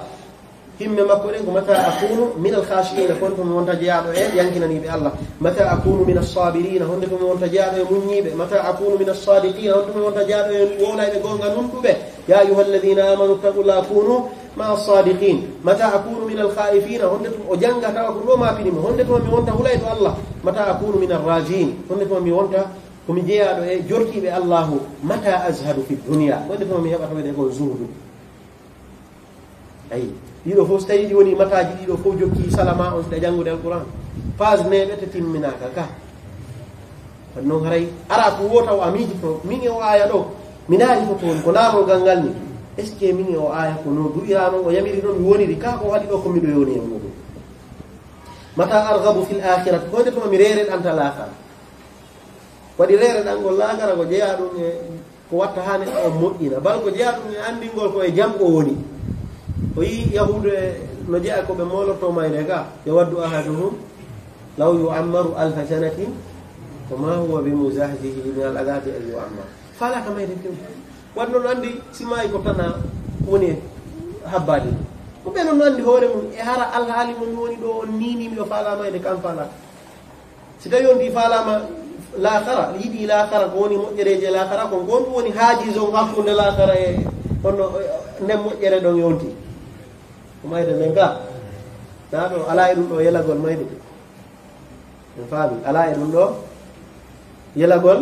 A: himme makko den ko mata akunu min al khashiin konto mi wonta jeyaado e yankinani be Allah mata akunu min as-sabirin honde ko mi wonta jeyaado e munyibe mata akunu min as-sadiqin honde mi wonta jeyaado e wolaybe gonga numbube ya ayyuhalladhina amanu taqullaha kunu ma as-sadiqin mata akunu min al-khaifin honde o janga tawa ko roma pinimo honde ko mi wonta hulaydo Allah mata akunu min ar-rajin honde ko mi wonta ko mi jeyaado e jortibe Allah mata azhadu fi dunya honde ko mi hebata wede ko zuhdu ay ɗiɗo fof so tawi ɗi woni mataji ɗiɗo fof jokki salama on siɗa janngude alquran page neɓe te timminaka ka wadde noon haray ara ko wotaw a miijito min e o aya ɗo mi naari to toon ko narogal ngal ni est ce que min e o aya ko no du'irano o yamiri ɗon mi woniri ka ko waɗi ɗo ko miɗo yoni e muɗum mata argabu fil akhirati ko nde tuma mi reere ɗanta laakara waɗi reere ɗangol laakara ko jeeya ɗum e ko watta ha neɗɗo o moƴƴina bal ko jeeya ɗum e andingol ko e jam o woni o yi yahude no jeeya ko ɓe molotto mayde ga yawaddu ahaduhum law yu'ammaru alfa sanatin wama huwa bimuzahzihi min al adabi an yu'ammar fala ka mayde kew wadno no andi simayi ko tana woni habbade ko ɓe noon andi hoore mum e hara alhaali mum woni ɗo on ninimi o faala mayde kam faala si tawi on di faalama laakara yiɗi laakara ko woni moƴƴereje laakara ko gonɗum woni haajison hakkunde laakara e honno nden moƴƴere ɗon yonti ko mayde nden ga na ɗo ala e ɗum ɗo yelagol mayde en faami ala e ɗum ɗo yelagol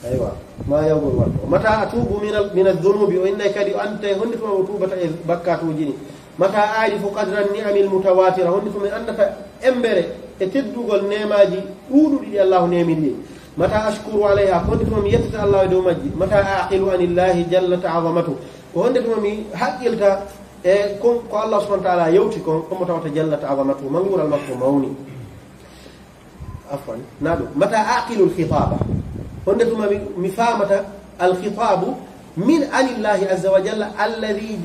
A: aywa ma yawgol watto mata atubu min adh-dhunubi o innay kadi o anta honde tuma o tubata e bakkatuji ni mata aarifu qadra ni'amil mutawatira honde tuma andata embere e teddugol nemaji ɗuuɗuɗi ɗi Allahu nemin ni mata ashkuru alayha honde tuma mi yettata Allah e dow majji mata aqilu anillahi jalla ta'azamatu ko honde tuma mi haqqilta e ko Allah subhanahu wa ta'ala yawti ko mo tawata jalla ta'azamatu mangural makko mawni afwan nado mata aqilu al-khitaba honde tuma mi famata al-khitabu min anillahi azza wa jalla alladhi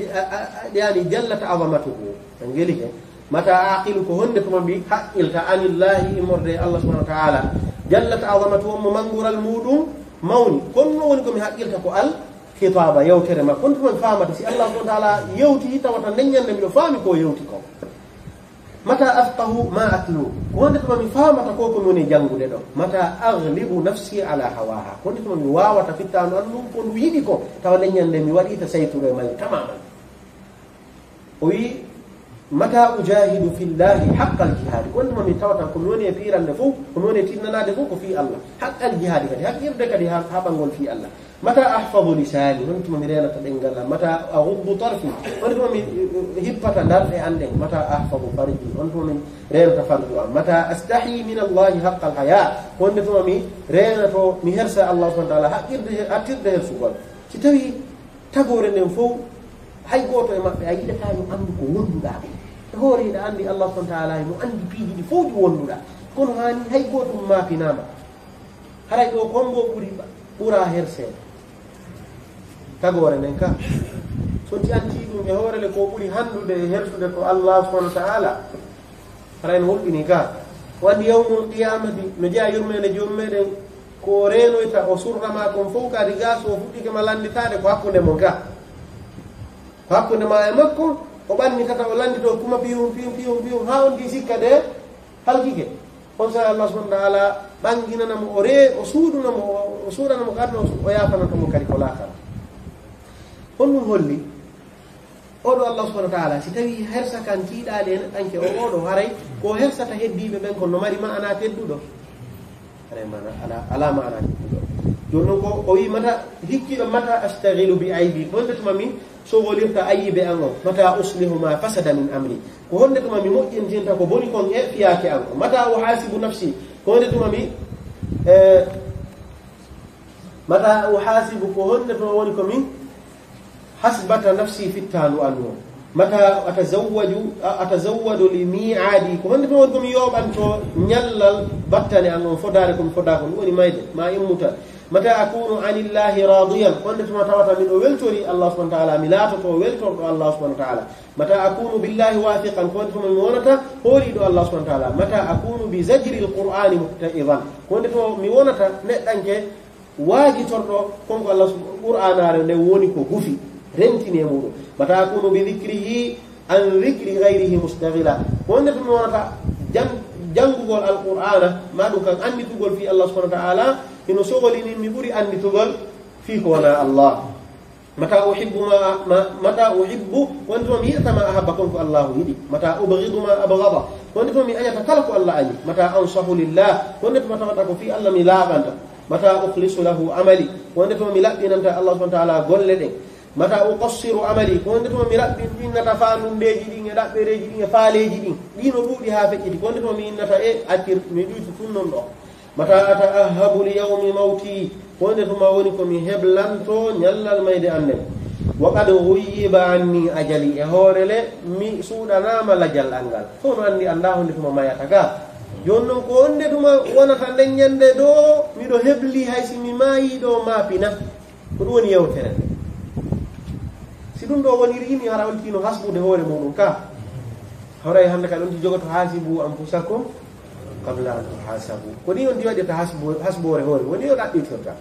A: yani jalla ta'azamatuhu angelike mata aqilu ko honde tuma mi haqqilta anillahi imorde Allah subhanahu wa ta'ala jalla ta'azamatuhu mo mangural mudum mawni konno woni ko mi haqqilta ko خطابا يوتر ما كنت من فهمت سي الله سبحانه وتعالى يوتي توتا نين من فهمي كو يوتي كو متى أفقه ما أتلو كنت من فهمت كوكو من جانغو دو متى أغلب نفسي على هواها كنت من واوا تفتا أنو كون ويدي كو تو نين من ودي تسيتو مال تماما وي متى أجاهد في الله حق الجهاد كنت من توتا كون يفير النفو كون تيننا دفو في الله حق الجهاد كدي حق يبدك دي هابنغول في الله متى أحفظ لساني وانتم من رينا تدنجل متى أغض طرفي وانتم من هبة نار عندك متى أحفظ فرجي وانتم من رينا تفرجوا متى أستحي من الله حق الحياة وانتم من رينا مهرس الله سبحانه وتعالى أكيد ده سؤال تتوي تقول إن فوق هاي قوته ما في أي دكان عندك وندودا تقول إذا عندي الله سبحانه وتعالى إنه عندي بيجي فوق وندودا كون هاي قوته ما في نام هاي قوة كومبو pura herse tagore nen ka so ti anti dum e horele ko buri handude hersude ko Allah subhanahu wa ta'ala farain hulbini ka wadi yawmul qiyamati no jaa yurmene jommeden ko renoyta o surrama kon fof ka riga so futti ke malanditade ko hakkunde mon ka ko hakkunde ma e makko o banni tata o landito kuma pium ha on di sikka de halkike on sa Allah subhanahu wa ta'ala bangina mo ore o suuduna mo kadno o yafana to mo kadi ko laakara honum holli odo Allah subhanahu wa ta'ala si tawi hersa kan tiidaade en anke o odo haray ko hersata heddibe ben ko no mari maana teddudo haray maana ala maana teddudo jonno ko o wi mata hikkido mata astaghilu bi aibi wonde to mami so wolirta ayibe an o mata uslihu ma fasada min amri ko honde to mami moƴƴintinta ko boni kon e fiyaake an o mata uhasibu nafsi ko honde to mami mata uhasibu ko honde to woni ko min hasbata nafsi fittanu anhu mata atazawwadu li mi'adi ko honde to woni ko mi yobanto nyallal battane an on fodare ko mi foda ko woni mayde ma immuta متى أكون عن الله راضيا كنت ما توات من ولتوري الله سبحانه وتعالى ملاته ولتور الله سبحانه وتعالى متى أكون بالله واثقا كنت من مونتا أريد الله سبحانه وتعالى متى أكون بزجر القرآن متئذا كنت من مونتا نتنك واجي تورو كم الله القرآن على ونيكو غفي رنتني مورو متى أكون بذكره عن ذكر غيره مستغلا كنت من مونتا jangugol alqur'ana ma dum kan andi tugol fi Allah subhanahu wa ta'ala ino sogoli ni mi buri andi tugol fi ko wana Allah mata uhibbu mata uhibbu wanto mi yatama ahabbakum ko Allah yidi mata ubghidu ma abghada wanto mi ayata kala ko Allah ani mata ansahu lillah wanto mata ko fi Allah mi labanta mata ukhlisu lahu amali wanto mi labbinanta Allah subhanahu wa ta'ala golle de mata uqassiru amali ko wonde to mi rabbi innata faanundeji din e dabbereji din e faaleji din dino duudi ha fecciti ko wonde to mi innata e accir mi duuti funnon do mata ataahabu li yawmi mawti ko wonde to ma woni ko mi heblanto nyallal mayde anden wa qad ghuyyiba anni ajali e horele mi suudanama lajal angal to no andi anda honde to ma mayata ga jonnon ko wonde to ma wonata den nyande do mi do hebli haysi mi mayi do mapina ko dum woni yewtere si dum do woni rini ara waltino hasbude hoore mudum ka horay hande ka don jogoto hasibu anfusakum qabla an tuhasabu ko ni on di wadata hasbore hoore woni o dabbi torta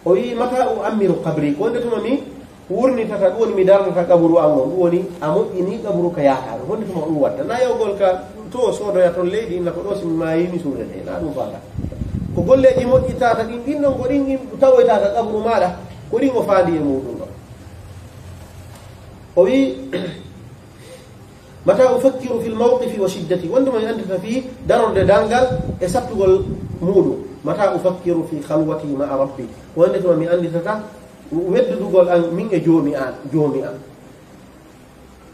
A: o yi mata o amiru qabri ko de to mi wurni tata woni mi darnata qabru am on woni amo ini qabru ka yaata woni to mo watta na yowgol ka to sodo ya ton leydi na ko do sim mayi mi suure de na dum fala ko golleji moƴƴi tata din non ko din tawoyta ka qabru mada ko ringo faandi e muɗum ɗo o wi mata ufakkiru fi lmawqifi wa shiddati wondema mi andita fi darorde dangal e sattugol muɗum mata ufakkiru fi khalwati maa rabbi wonde tuma mi anditata weddudugol an min e joomi an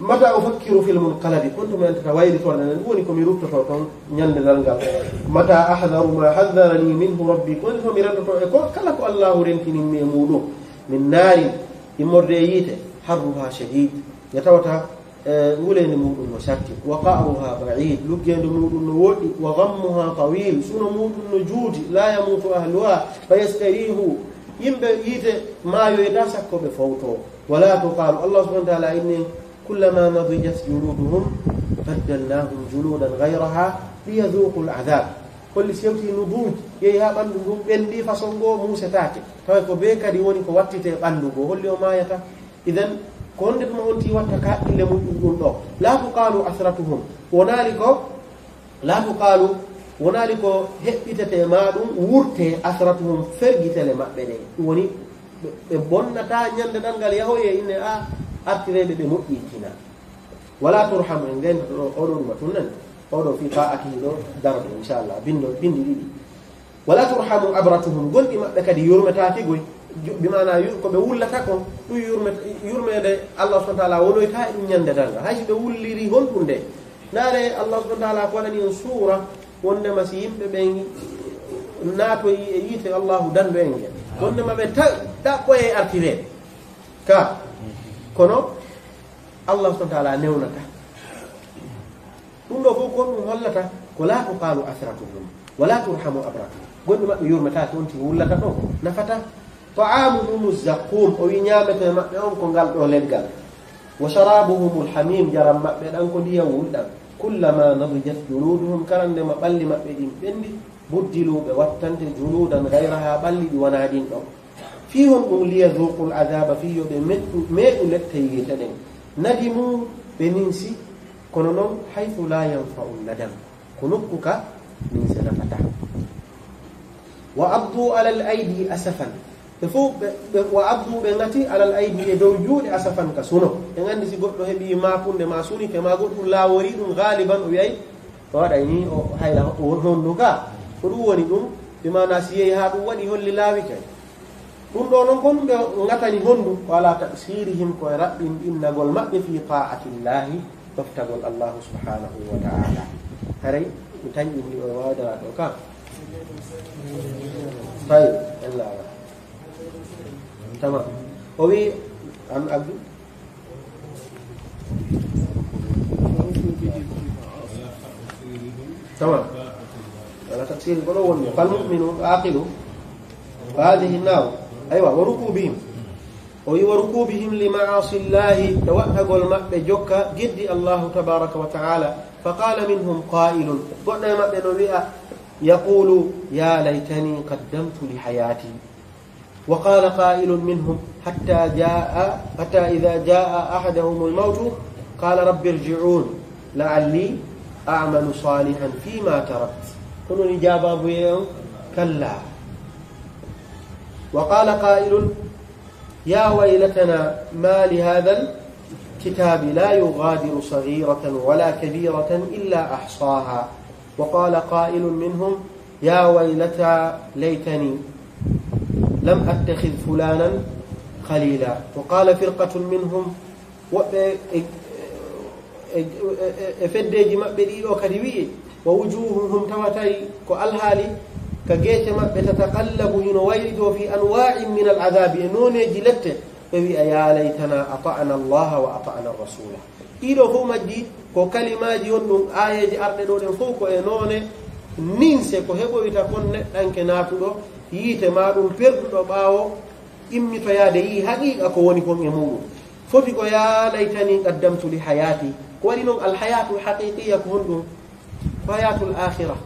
A: mata ufakkiru fi lmunqalabi kontu mi andita wayritoɗe nen woni komi ruttoto toon ñande dalngal mata ahdaru ma haddarani minhu rabbi konde to mi rendoto e ko kala ko allahu rentinimmi e muɗum min naari immorde yiite harruha shadid yatawata wulende muɗum no satti wa qa'ruha ba'id luggende muɗum no woɗɗi wa ghammuha tawil suno muɗum no juuti la yamutu ahluha fayastarihu yimɓe yiite maayoyta sakkoɓe fawto wala tuqalu Allah subhanahu wa ta'ala inni kullama nadijat juluduhum baddalnahum juludan ghayraha liyadhuqu al'adab holli sewti nubuuji yehi ha ɓanndu ndum ɓendi façon goo musetake tawa ko be kadi woni ko wattite ɓanndu goo holli o mayata iden ko honde ɗuma wonti watta ka ille mum ɗum ɗo la tuqalu asratuhum wonali ko heɓɓitete ma ɗum wurte asratuhum fergitele maɓɓe ɗe ɗum woni ɓe bonnata ñande ɗal ngal yahoye inne a artireɓe ɓe moƴƴitina wala turhamu en gaynoto ɗo oɗo ɗuma tun nani oɗo fi ta'atihi ɗo darado inchallah bindi ɗiɗi wala turhamu abratuhum gonɗi maɓɓe kadi yurmetaki goy bimana ko ɓe wullata kon ɗum yurmede allah subahana taala wonoyta ɗum ñande dal ngal hayso ɓe wulliri honɗum nde ndaare allah subahana taala ko waɗani en suura wondema si yimɓe ɓe naatoyi e yiite allahu dandu en gen wondema ɓe ɗaɓɓoye artireɓe ka kono allah subahana taala newnata ɗum ɗo fof kon ɗum hollata ko la tuqalu asratuhum wala turhamu abratuhum gonɗi maɓɓe yurmetaki on ti wullata ɗo nafata ta'amuhum zaqqum o wi ñamete maɓɓe on ko ngal ɗo leggal wa sharabuhum lhamim jaram maɓɓe ɗan ko ndiyam wulɗam kullama nadijat juluduhum karandema ɓalli maɓɓe ɗin ɓendi buddiluɓe wattante juludan gayraha ɓalli ɗi wona ɗin ɗon fihum ɗum liyazuqu ladaba fiyoɓe meɗu lette yiite ɗen nadimu ɓe ninsi kono noon haythu la yanfa'u nadam ko nokku ka min se nafata wa abdu ala al aydi asafan ɓe fof wa abdu ɓe ngati ala al aydi e dow juuɗe asafan ka suno ɓe nganndi si goɗɗo heɓi mapunde ma sunike ma goɗɗum laawori ɗum galiban o wiyay o waɗay ni o hayla hondu ka ko ɗum woni ɗum ɓe mana si yehi ha ɗum waɗi holli laawi kay ɗum ɗo noon kon ɓe ngatani hondu wala tabsirihim koye raɓɓin innagol maɓɓe fi ta'atillahi toftagol allahu subhanahu wa ta'ala haray mi tañƴindi o wawdana ɗo ka tawi allah tama o wi an abdu tama ala tafsir ko ɗo wonni fal mu'minu aqilu wa hadihi nnaw aywa wa rukubihim o wi wa rukubihim li ma'asi llahi e waɗtagol maɓɓe jokka geddi allahu tabaraka wa ta'ala fa qala minhum qailun goɗɗo e maɓɓe no wi'a yaqulu ya laytani qaddamtu li hayati wa qala qailun minhum hatta idha jaa ahadahum almawtu qala rabbi irji'un la'alli a'malu salihan fima tarakt kono ni jababu yeon kalla wa qala qailun يا ويلتنا ما لهذا الكتاب لا يغادر صغيرة ولا كبيرة إلا أحصاها وقال قائل منهم يا ويلتى ليتني لم أتخذ فلانا خليلا وقال فرقة منهم فدج مبدئ وكذبي ووجوههم توتي كالهالي كجيت ما بتتقلب هنا ويرد في أنواع من العذاب نون جلت فبي يا ليتنا أطعنا الله وأطعنا الرسول إذا هو مجد كلمات يوم آية أرد دون فوق نون ننسى كهبو يتكون أنك ناتلو يتمارون بيرد باو إمي فيادي حقيقة كونكم يمور فبي يا ليتني قدمت لحياتي ولنم الحياة الحقيقية كهندم حياة الآخرة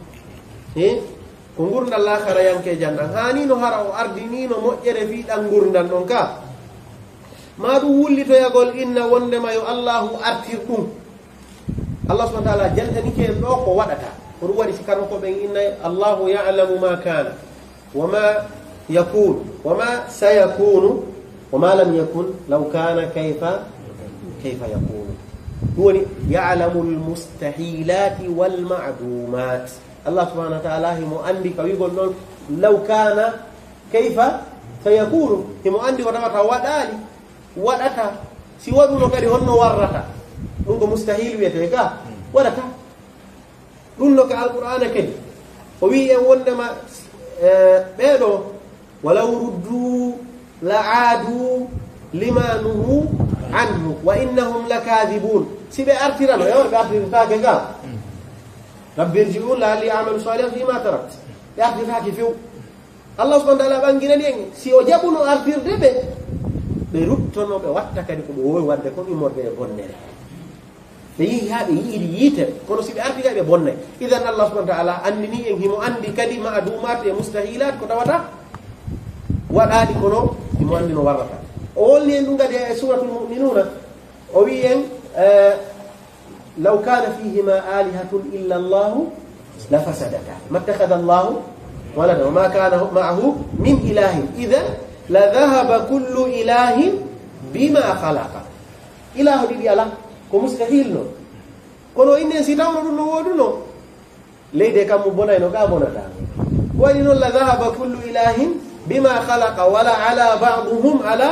A: ko gurdal lakara yanke janna hani no hara o ardini no moƴƴere fiiɗan gurdal ɗon ka ma ɗum wullitoyagol inna wondema yo allahu artir ɗum allah subahana taala jaltanike en ɗo ko waɗata ko ɗum waɗi sikano ko ɓen inna allahu ya'lamu ma kana wama yakun wama sayakunu wama lam yakun law kana kayfa yakunu ɗum woni ya'lamu almustahilati walma'dumat الله سبحانه وتعالى هم عندي كويقول لهم لو كان كيف سيكون هم عندي ودمتا ودالي ودتا سوى دون كده هن ورتا نونغو مستحيل ويتيكا ودتا دون لك القرآن كده ووي وندما بيدو ولو ردوا لعادوا لما نهوا عنه وإنهم لكاذبون سيبي أرتران يوم بأرتران تاكيكا ربي ارجعون لعلي أعمل صالحا فيما تركت يأخذ هاكي فيو الله سبحانه وتعالى بانجينا لين سي وجابونو أرفير دبي بيروتونو بواتاكا ديكو بووي وادكو إمور بي بونيري بيجي هذا يجي كونو سيبي أرتي كذا ببونه إذا الله سبحانه وتعالى أنني ينهم عندي كذي معدومات مستحيلات كذا وتا وهذه كونو يمو عندي نوارتا أول يندون قد سورة المؤمنون أوين لو كان فيهما آلهة إلا الله لفسدتا ما اتخذ الله ولدا وما كان معه من إله إذا لذهب كل إله بما خلق إله دي الله كمستحيل نو كونو إني سيتاونو دون ودونو ليدي كم بوناي نو كابونتا وإنه لذهب كل إله بما خلق ولا على بعضهم على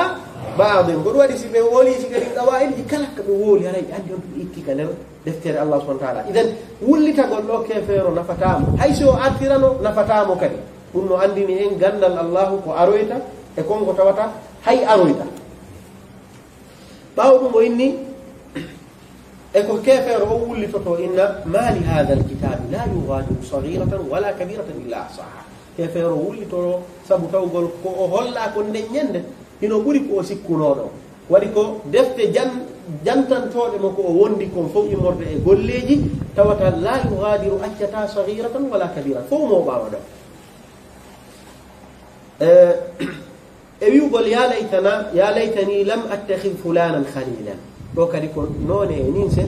A: بعض قدوا دي سيبي ولي سيغي دوائل دي كلا كبولي علي عندي إكي كان دفتر الله سبحانه وتعالى إذن ولي تقول له كيفيرو نفتامو حيثو أرترانو نفتامو كدي كنو عندي نهين غندل الله كو أرويتا يكون كو تواتا هاي أرويتا باو مو إني إكو كيفيرو ولي تطو إن ما لهذا الكتاب لا يغادر صغيرة ولا كبيرة إلا أحصاها كيفيرو ولي تطو سبتو قول كو هلا كون نيند hino ɓuri ko o sikkunoɗo waɗi ko defte jantantoɗe mo ko o wondi kon fof immorde e golleji tawata la yughadiru accata saghiratan wala kabira fof mo ɓawa ɗo e wiugol ya laytani lam attakhid fulanan khalilan ɗo kadi ko noone e nin se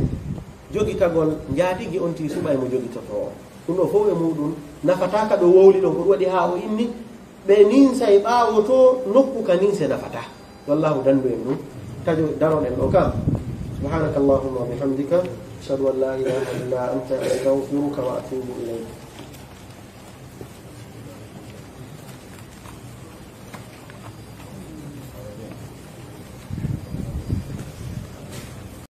A: jogitagol jaatigui on ti suɓay mo jogitoto o ɗum ɗo fof e muɗum nafataka ɗo wowli ɗon ko ɗum waɗi ha o inni ɓe ninsa e ɓaawo to nokku ka ninse nafata wallahu dandu en ɗum tajo daroɗen ɗo kam subhanaka allahumma wa bihamdika ashhadu an la ilaha illa anta astaghfiruka wa atubu ilayk